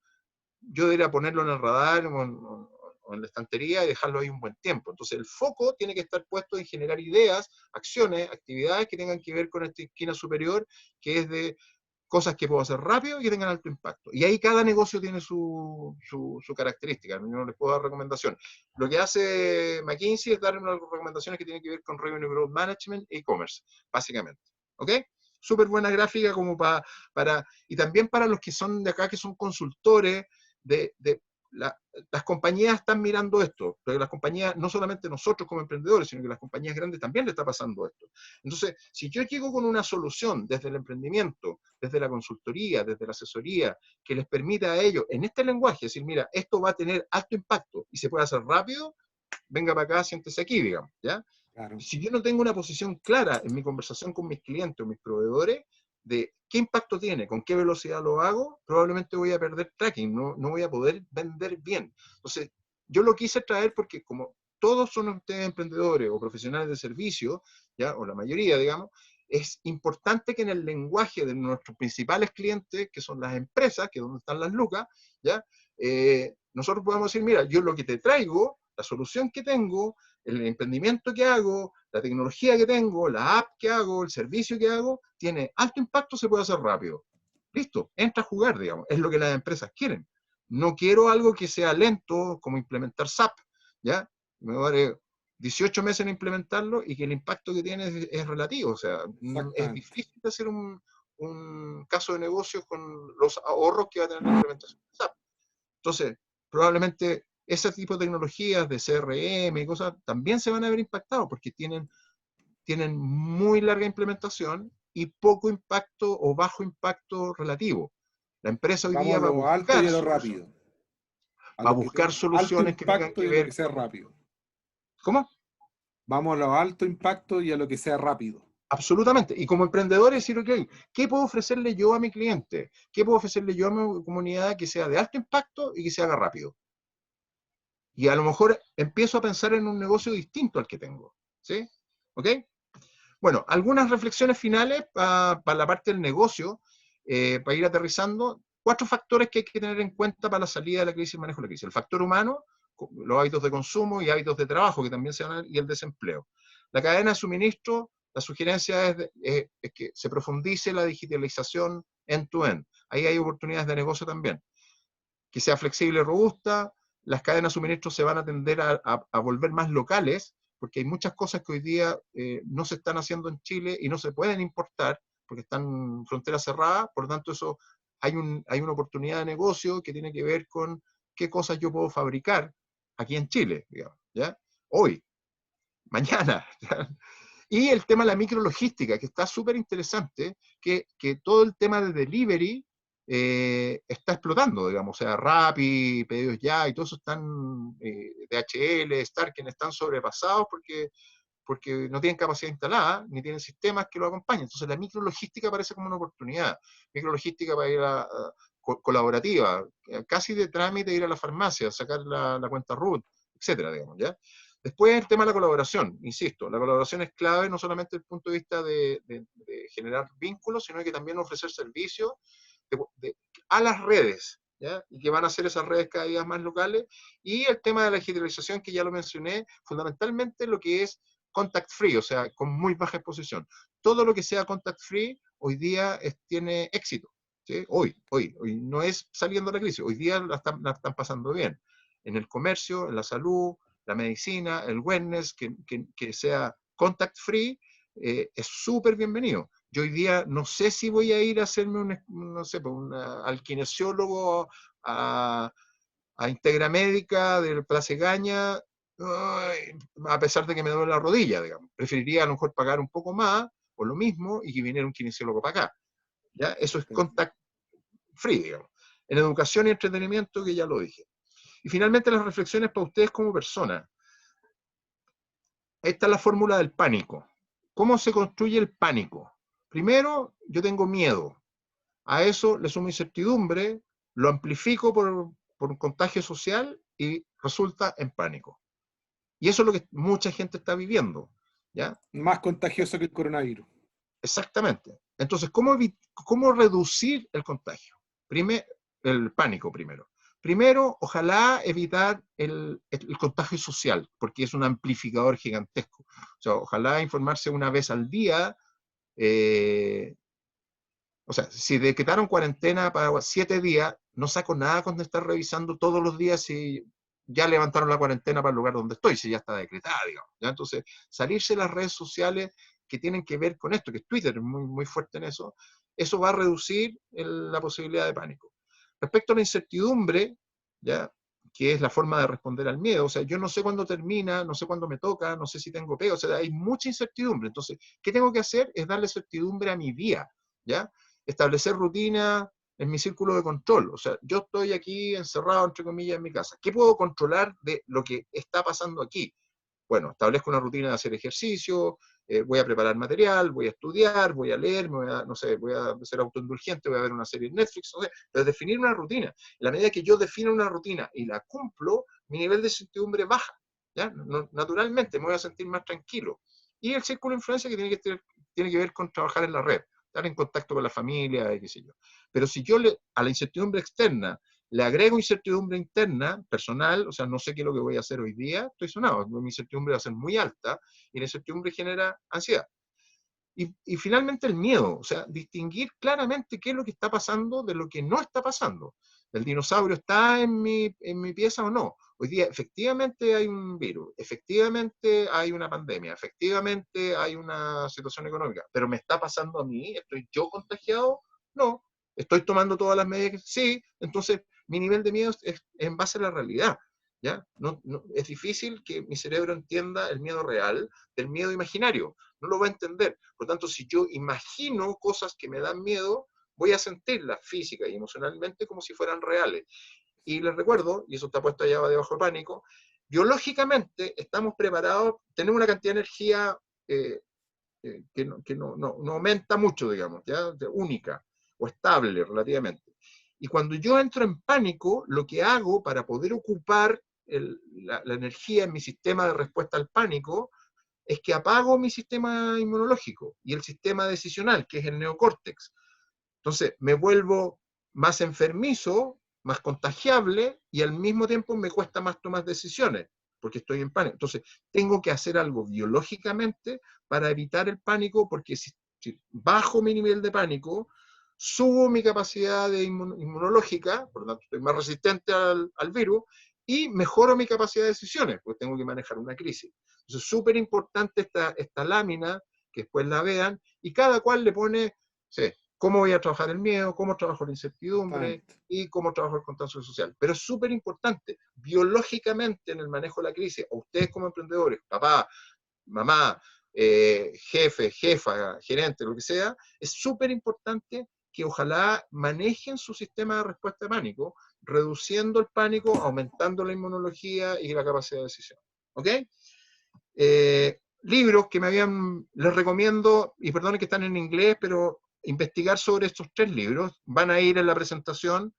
yo debería ponerlo en el radar o en la estantería y dejarlo ahí un buen tiempo. Entonces el foco tiene que estar puesto en generar ideas, acciones, actividades que tengan que ver con esta esquina superior, que es de cosas que puedo hacer rápido y que tengan alto impacto. Y ahí cada negocio tiene su característica. Yo no les puedo dar recomendaciones. Lo que hace McKinsey es dar unas recomendaciones que tienen que ver con Revenue Growth Management e e-commerce, básicamente. ¿Ok? Súper buena gráfica como para, y también para los que son de acá, que son consultores, de las compañías están mirando esto, pero las compañías, no solamente nosotros como emprendedores, sino que las compañías grandes también le está pasando esto. Entonces, si yo llego con una solución desde el emprendimiento, desde la consultoría, desde la asesoría, que les permita a ellos, en este lenguaje, decir, mira, esto va a tener alto impacto y se puede hacer rápido, venga para acá, siéntese aquí, digamos, ¿ya? Claro. Si yo no tengo una posición clara en mi conversación con mis clientes o mis proveedores de qué impacto tiene, con qué velocidad lo hago, probablemente voy a perder tracking, no voy a poder vender bien. Entonces, yo lo quise traer porque como todos son ustedes emprendedores o profesionales de servicio, ¿ya? O la mayoría, digamos, es importante que en el lenguaje de nuestros principales clientes, que son las empresas, que es donde están las lucas, ¿ya? Nosotros podemos decir, mira, yo lo que te traigo, la solución que tengo, el emprendimiento que hago, la tecnología que tengo, la app que hago, el servicio que hago, tiene alto impacto, se puede hacer rápido. Listo, entra a jugar, digamos. Es lo que las empresas quieren. No quiero algo que sea lento, como implementar SAP, ¿ya? Me va a dar 18 meses en implementarlo y que el impacto que tiene es relativo. O sea, es Exactamente. difícil hacer un caso de negocio con los ahorros que va a tener la implementación de SAP. Entonces, probablemente ese tipo de tecnologías de CRM y cosas también se van a ver impactados porque tienen muy larga implementación y poco impacto o bajo impacto relativo. La empresa hoy Vamos día a lo alto y a lo rápido. A va a lo que buscar tenga alto soluciones que tengan impacto que y a lo ver que sea con... rápido. ¿Cómo? Vamos a lo alto impacto y a lo que sea rápido. Absolutamente. Y como emprendedor decir, ok, ¿qué puedo ofrecerle yo a mi cliente? ¿Qué puedo ofrecerle yo a mi comunidad que sea de alto impacto y que se haga rápido? Y a lo mejor empiezo a pensar en un negocio distinto al que tengo. ¿Sí? ¿Ok? Bueno, algunas reflexiones finales para la parte del negocio, para ir aterrizando. 4 factores que hay que tener en cuenta para la salida de la crisis y el manejo de la crisis. El factor humano, los hábitos de consumo y hábitos de trabajo que también se van y el desempleo. La cadena de suministro, la sugerencia es que se profundice la digitalización end-to-end. Ahí hay oportunidades de negocio también. Que sea flexible y robusta, las cadenas de suministro se van a tender a volver más locales, porque hay muchas cosas que hoy día no se están haciendo en Chile y no se pueden importar, porque están fronteras cerradas, por lo tanto eso hay una oportunidad de negocio que tiene que ver con qué cosas yo puedo fabricar aquí en Chile, digamos, ¿ya? Hoy, mañana. ¿ya? Y el tema de la micrologística, que está súper interesante, que todo el tema de delivery está explotando, digamos, o sea, Rappi, Pedidos Ya, y todos eso están, DHL, Starken, están sobrepasados porque no tienen capacidad instalada, ni tienen sistemas que lo acompañen. Entonces la micrologística parece como una oportunidad. Micrologística para ir colaborativa, casi de trámite ir a la farmacia, sacar la cuenta root, etcétera, digamos, ¿ya? Después el tema de la colaboración, insisto, la colaboración es clave no solamente desde el punto de vista de generar vínculos, sino que también ofrecer servicios a las redes, ¿ya? Y que van a ser esas redes cada día más locales. Y el tema de la digitalización, que ya lo mencioné, fundamentalmente lo que es contact free, o sea, con muy baja exposición. Todo lo que sea contact free hoy día tiene éxito. ¿Sí? Hoy, no es saliendo de la crisis, hoy día la están pasando bien. En el comercio, en la salud, la medicina, el wellness, que sea contact free, es súper bienvenido. Yo hoy día no sé si voy a ir a hacerme no sé, al kinesiólogo, a Integramédica del Place Gaña, a pesar de que me duele la rodilla, digamos. Preferiría a lo mejor pagar un poco más, o lo mismo, y que viniera un kinesiólogo para acá. ¿Ya? Eso es contact free, digamos. En educación y entretenimiento, que ya lo dije. Y finalmente las reflexiones para ustedes como personas. Esta es la fórmula del pánico. ¿Cómo se construye el pánico? Primero, yo tengo miedo. A eso le sumo incertidumbre, lo amplifico por un contagio social y resulta en pánico. Y eso es lo que mucha gente está viviendo. ¿Ya? Más contagioso que el coronavirus. Exactamente. Entonces, ¿cómo reducir el contagio? El pánico primero. Primero, ojalá evitar el contagio social, porque es un amplificador gigantesco. O sea, ojalá informarse una vez al día. O sea, si decretaron cuarentena para 7 días, no saco nada con estar revisando todos los días si ya levantaron la cuarentena para el lugar donde estoy, si ya está decretada, digamos. ¿Ya? Entonces, salirse de las redes sociales que tienen que ver con esto, que Twitter es muy, muy fuerte en eso va a reducir la posibilidad de pánico. Respecto a la incertidumbre, ¿ya? que es la forma de responder al miedo. O sea, yo no sé cuándo termina, no sé cuándo me toca, no sé si tengo pega, o sea, hay mucha incertidumbre. Entonces, ¿qué tengo que hacer? Es darle certidumbre a mi día, ¿ya? Establecer rutina en mi círculo de control. O sea, yo estoy aquí encerrado, entre comillas, en mi casa. ¿Qué puedo controlar de lo que está pasando aquí? Bueno, establezco una rutina de hacer ejercicio, voy a preparar material, voy a estudiar, voy a leer, no sé, voy a ser autoindulgente, voy a ver una serie en Netflix, no sé, pero definir una rutina. En la medida que yo defino una rutina y la cumplo, mi nivel de certidumbre baja, ¿ya? Naturalmente me voy a sentir más tranquilo. Y el círculo de influencia que tiene que ver con trabajar en la red, estar en contacto con la familia, y qué sé yo. Pero si yo a la incertidumbre externa le agrego incertidumbre interna, personal, o sea, no sé qué es lo que voy a hacer hoy día, estoy sonado, mi incertidumbre va a ser muy alta y la incertidumbre genera ansiedad. Y finalmente el miedo, o sea, distinguir claramente qué es lo que está pasando de lo que no está pasando. ¿El dinosaurio está en mi pieza o no? Hoy día efectivamente hay un virus, efectivamente hay una pandemia, efectivamente hay una situación económica, pero ¿me está pasando a mí? ¿Estoy yo contagiado? No. ¿Estoy tomando todas las medidas? Sí. Entonces, mi nivel de miedo es en base a la realidad. ¿Ya? Es difícil que mi cerebro entienda el miedo real del miedo imaginario. No lo va a entender. Por lo tanto, si yo imagino cosas que me dan miedo, voy a sentirlas física y emocionalmente como si fueran reales. Y les recuerdo, y eso está puesto allá debajo del pánico, biológicamente estamos preparados, tenemos una cantidad de energía que no aumenta mucho, digamos, ¿ya? Única o estable relativamente. Y cuando yo entro en pánico, lo que hago para poder ocupar la energía en mi sistema de respuesta al pánico es que apago mi sistema inmunológico y el sistema decisional, que es el neocórtex. Entonces, me vuelvo más enfermizo, más contagiable y al mismo tiempo me cuesta más tomar decisiones porque estoy en pánico. Entonces, tengo que hacer algo biológicamente para evitar el pánico porque si bajo mi nivel de pánico, subo mi capacidad inmunológica, por lo tanto estoy más resistente al virus y mejoro mi capacidad de decisiones, porque tengo que manejar una crisis. Entonces, es súper importante esta lámina, que después la vean, y cada cual le pone, sí, cómo voy a trabajar el miedo, cómo trabajo la incertidumbre Exactamente. y cómo trabajo el contagio social. Pero es súper importante, biológicamente en el manejo de la crisis, a ustedes como emprendedores, papá, mamá, jefe, jefa, gerente, lo que sea, es súper importante que ojalá manejen su sistema de respuesta de pánico, reduciendo el pánico, aumentando la inmunología y la capacidad de decisión. ¿Ok? Libros que les recomiendo, y perdonen que están en inglés, pero investigar sobre estos 3 libros, van a ir en la presentación,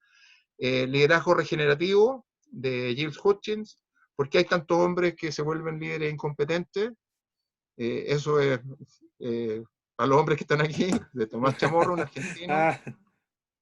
Liderazgo Regenerativo, de Giles Hutchins, porque hay tantos hombres que se vuelven líderes incompetentes, eso es a los hombres que están aquí, de Tomás Chamorro, un argentino, Ah,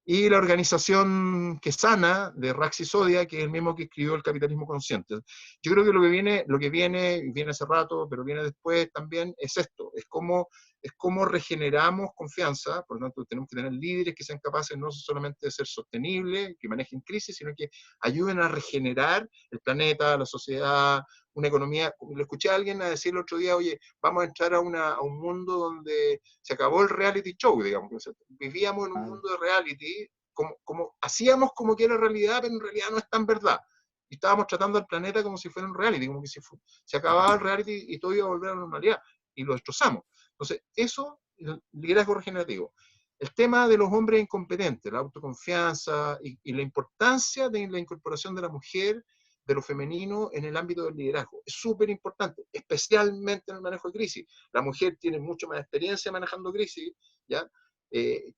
y la organización que sana de Raxi Sodia, que es el mismo que escribió El Capitalismo Consciente. Yo creo que viene hace rato, pero viene después también, es esto, es cómo regeneramos confianza. Por lo tanto, tenemos que tener líderes que sean capaces no solamente de ser sostenibles, que manejen crisis, sino que ayuden a regenerar el planeta, la sociedad, una economía. Le escuché a alguien a decir el otro día, oye, vamos a entrar a un mundo donde se acabó el reality show, digamos. Vivíamos en un claro. mundo de reality, hacíamos como que era realidad, pero en realidad no es tan verdad. Y estábamos tratando al planeta como si fuera un reality, como que se acababa el reality y todo iba a volver a la normalidad. Y lo destrozamos. Entonces, eso, el liderazgo regenerativo. El tema de los hombres incompetentes, la autoconfianza y la importancia de la incorporación de la mujer, de lo femenino en el ámbito del liderazgo. Es súper importante, especialmente en el manejo de crisis. La mujer tiene mucho más experiencia manejando crisis, ¿ya?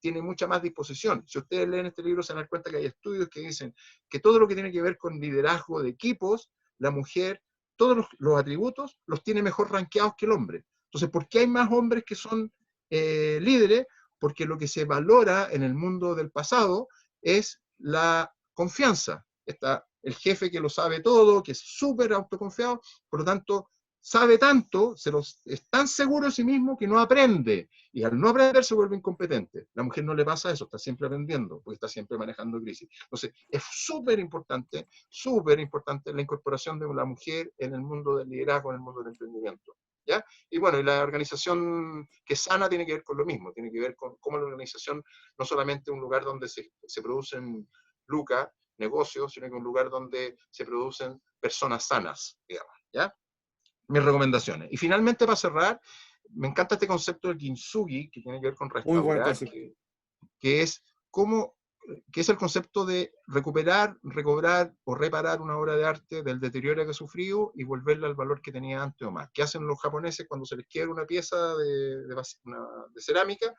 Tiene mucha más disposición. Si ustedes leen este libro se dan cuenta que hay estudios que dicen que todo lo que tiene que ver con liderazgo de equipos, la mujer, todos los atributos los tiene mejor rankeados que el hombre. Entonces, ¿por qué hay más hombres que son líderes? Porque lo que se valora en el mundo del pasado es la confianza. Está el jefe que lo sabe todo, que es súper autoconfiado, por lo tanto, sabe tanto, es tan seguro de sí mismo que no aprende. Y al no aprender se vuelve incompetente. La mujer no le pasa eso, está siempre aprendiendo, porque está siempre manejando crisis. Entonces, es súper importante la incorporación de la mujer en el mundo del liderazgo, en el mundo del emprendimiento. ¿Ya? Y bueno, y la organización que sana tiene que ver con lo mismo, tiene que ver con cómo la organización no solamente es un lugar donde se producen lucas, negocio, sino que un lugar donde se producen personas sanas, digamos, ¿ya? Mis recomendaciones. Y finalmente, para cerrar, me encanta este concepto del kintsugi, que tiene que ver con Muy buen restaurar, concepto. que es cómo, que es el concepto de recuperar, recobrar o reparar una obra de arte del deterioro que ha sufrido y volverla al valor que tenía antes o más. ¿Qué hacen los japoneses cuando se les quiebra una pieza de cerámica?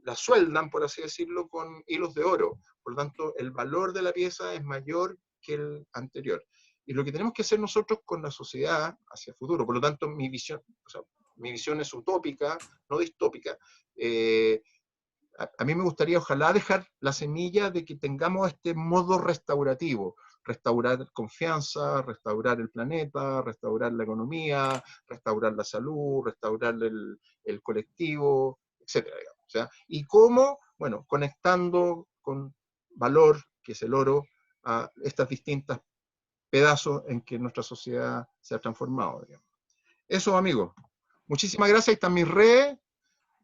La sueldan, por así decirlo, con hilos de oro. Por lo tanto, el valor de la pieza es mayor que el anterior. Y lo que tenemos que hacer nosotros con la sociedad hacia el futuro, por lo tanto, mi visión es utópica, no distópica. A mí me gustaría, ojalá, dejar la semilla de que tengamos este modo restaurativo, restaurar confianza, restaurar el planeta, restaurar la economía, restaurar la salud, restaurar el colectivo, etcétera, digamos. O sea, ¿y cómo? Bueno, conectando con valor, que es el oro, a estas distintas pedazos en que nuestra sociedad se ha transformado, digamos. Eso, amigos. Muchísimas gracias. Ahí están mis redes.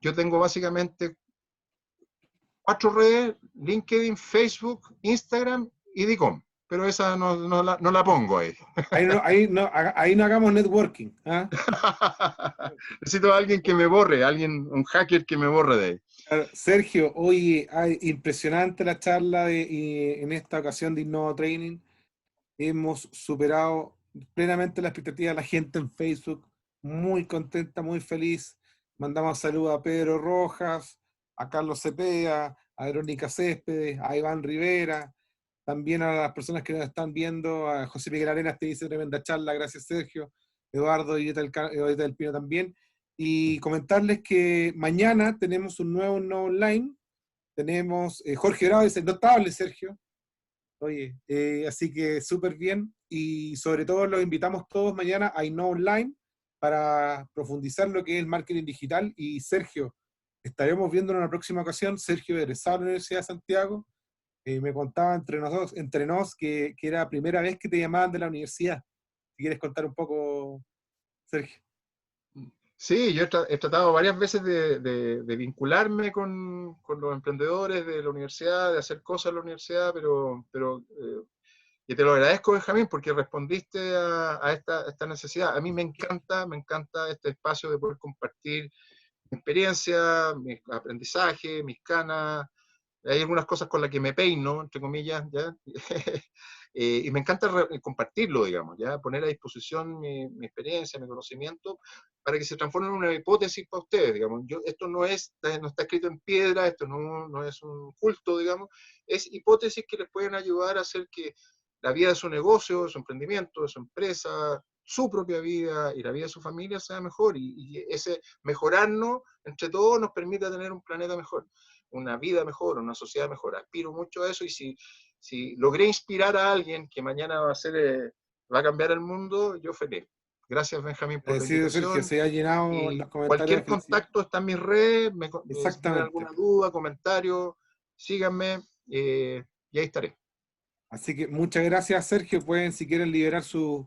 Yo tengo básicamente 4 redes: LinkedIn, Facebook, Instagram y Dicom. Pero esa no la pongo ahí. Ahí no hagamos networking. ¿Ah? Necesito a alguien que me borre, un hacker que me borre de ahí. Claro, Sergio, oye, impresionante la charla en esta ocasión de Innova Training. Hemos superado plenamente la expectativa de la gente en Facebook. Muy contenta, muy feliz. Mandamos saludos a Pedro Rojas, a Carlos Cepeda, a Verónica Céspedes, a Iván Rivera, también a las personas que nos están viendo, a José Miguel Arenas, te dice tremenda charla, gracias Sergio, Eduardo y Edita del Pino también. Y comentarles que mañana tenemos un nuevo no online. Tenemos Jorge Bravo, dice, notable Sergio. Oye, así que súper bien. Y sobre todo los invitamos todos mañana a Innova Online para profundizar lo que es el marketing digital. Y Sergio, estaremos viendo en una próxima ocasión. Sergio, egresado de la Universidad de Santiago, me contaba entre nos que era la primera vez que te llamaban de la universidad. Si quieres contar un poco, Sergio. Sí, yo he tratado varias veces de vincularme con los emprendedores de la universidad, de hacer cosas en la universidad, y te lo agradezco, Benjamín, porque respondiste a esta necesidad. A mí me encanta este espacio de poder compartir mi experiencia, mi aprendizaje, mis canas. Hay algunas cosas con las que me peino, entre comillas, ¿ya? Y me encanta compartirlo, digamos, ¿ya? Poner a disposición mi experiencia, mi conocimiento, para que se transforme en una hipótesis para ustedes, digamos. Esto no está escrito en piedra, esto no es un culto, digamos, es hipótesis que les pueden ayudar a hacer que la vida de su negocio, de su emprendimiento, de su empresa, su propia vida y la vida de su familia sea mejor, y ese mejorarnos entre todos nos permita tener un planeta mejor, una vida mejor, una sociedad mejor. Aspiro mucho a eso, y si logré inspirar a alguien que mañana va a cambiar el mundo, yo feliz. Gracias, Benjamín, por la Sí, Sergio, invitación. se ha llenado Y los comentarios de cualquier felicidad. contacto está en mis redes. Si tienen Exactamente. alguna duda, comentario, síganme, y ahí estaré. Así que muchas gracias, Sergio. Pueden, si quieren, liberar sus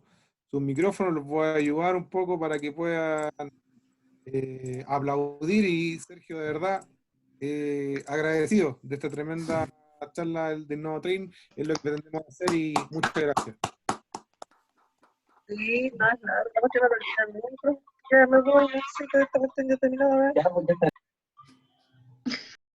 micrófonos, los voy a ayudar un poco para que puedan aplaudir. Y Sergio, de verdad, agradecido de esta tremenda charla del Nuevo Train, es lo que pretendemos hacer y muchas gracias. Sí, no es nada, la cuestión de ya me voy, no sé que esta cuestión ya terminó.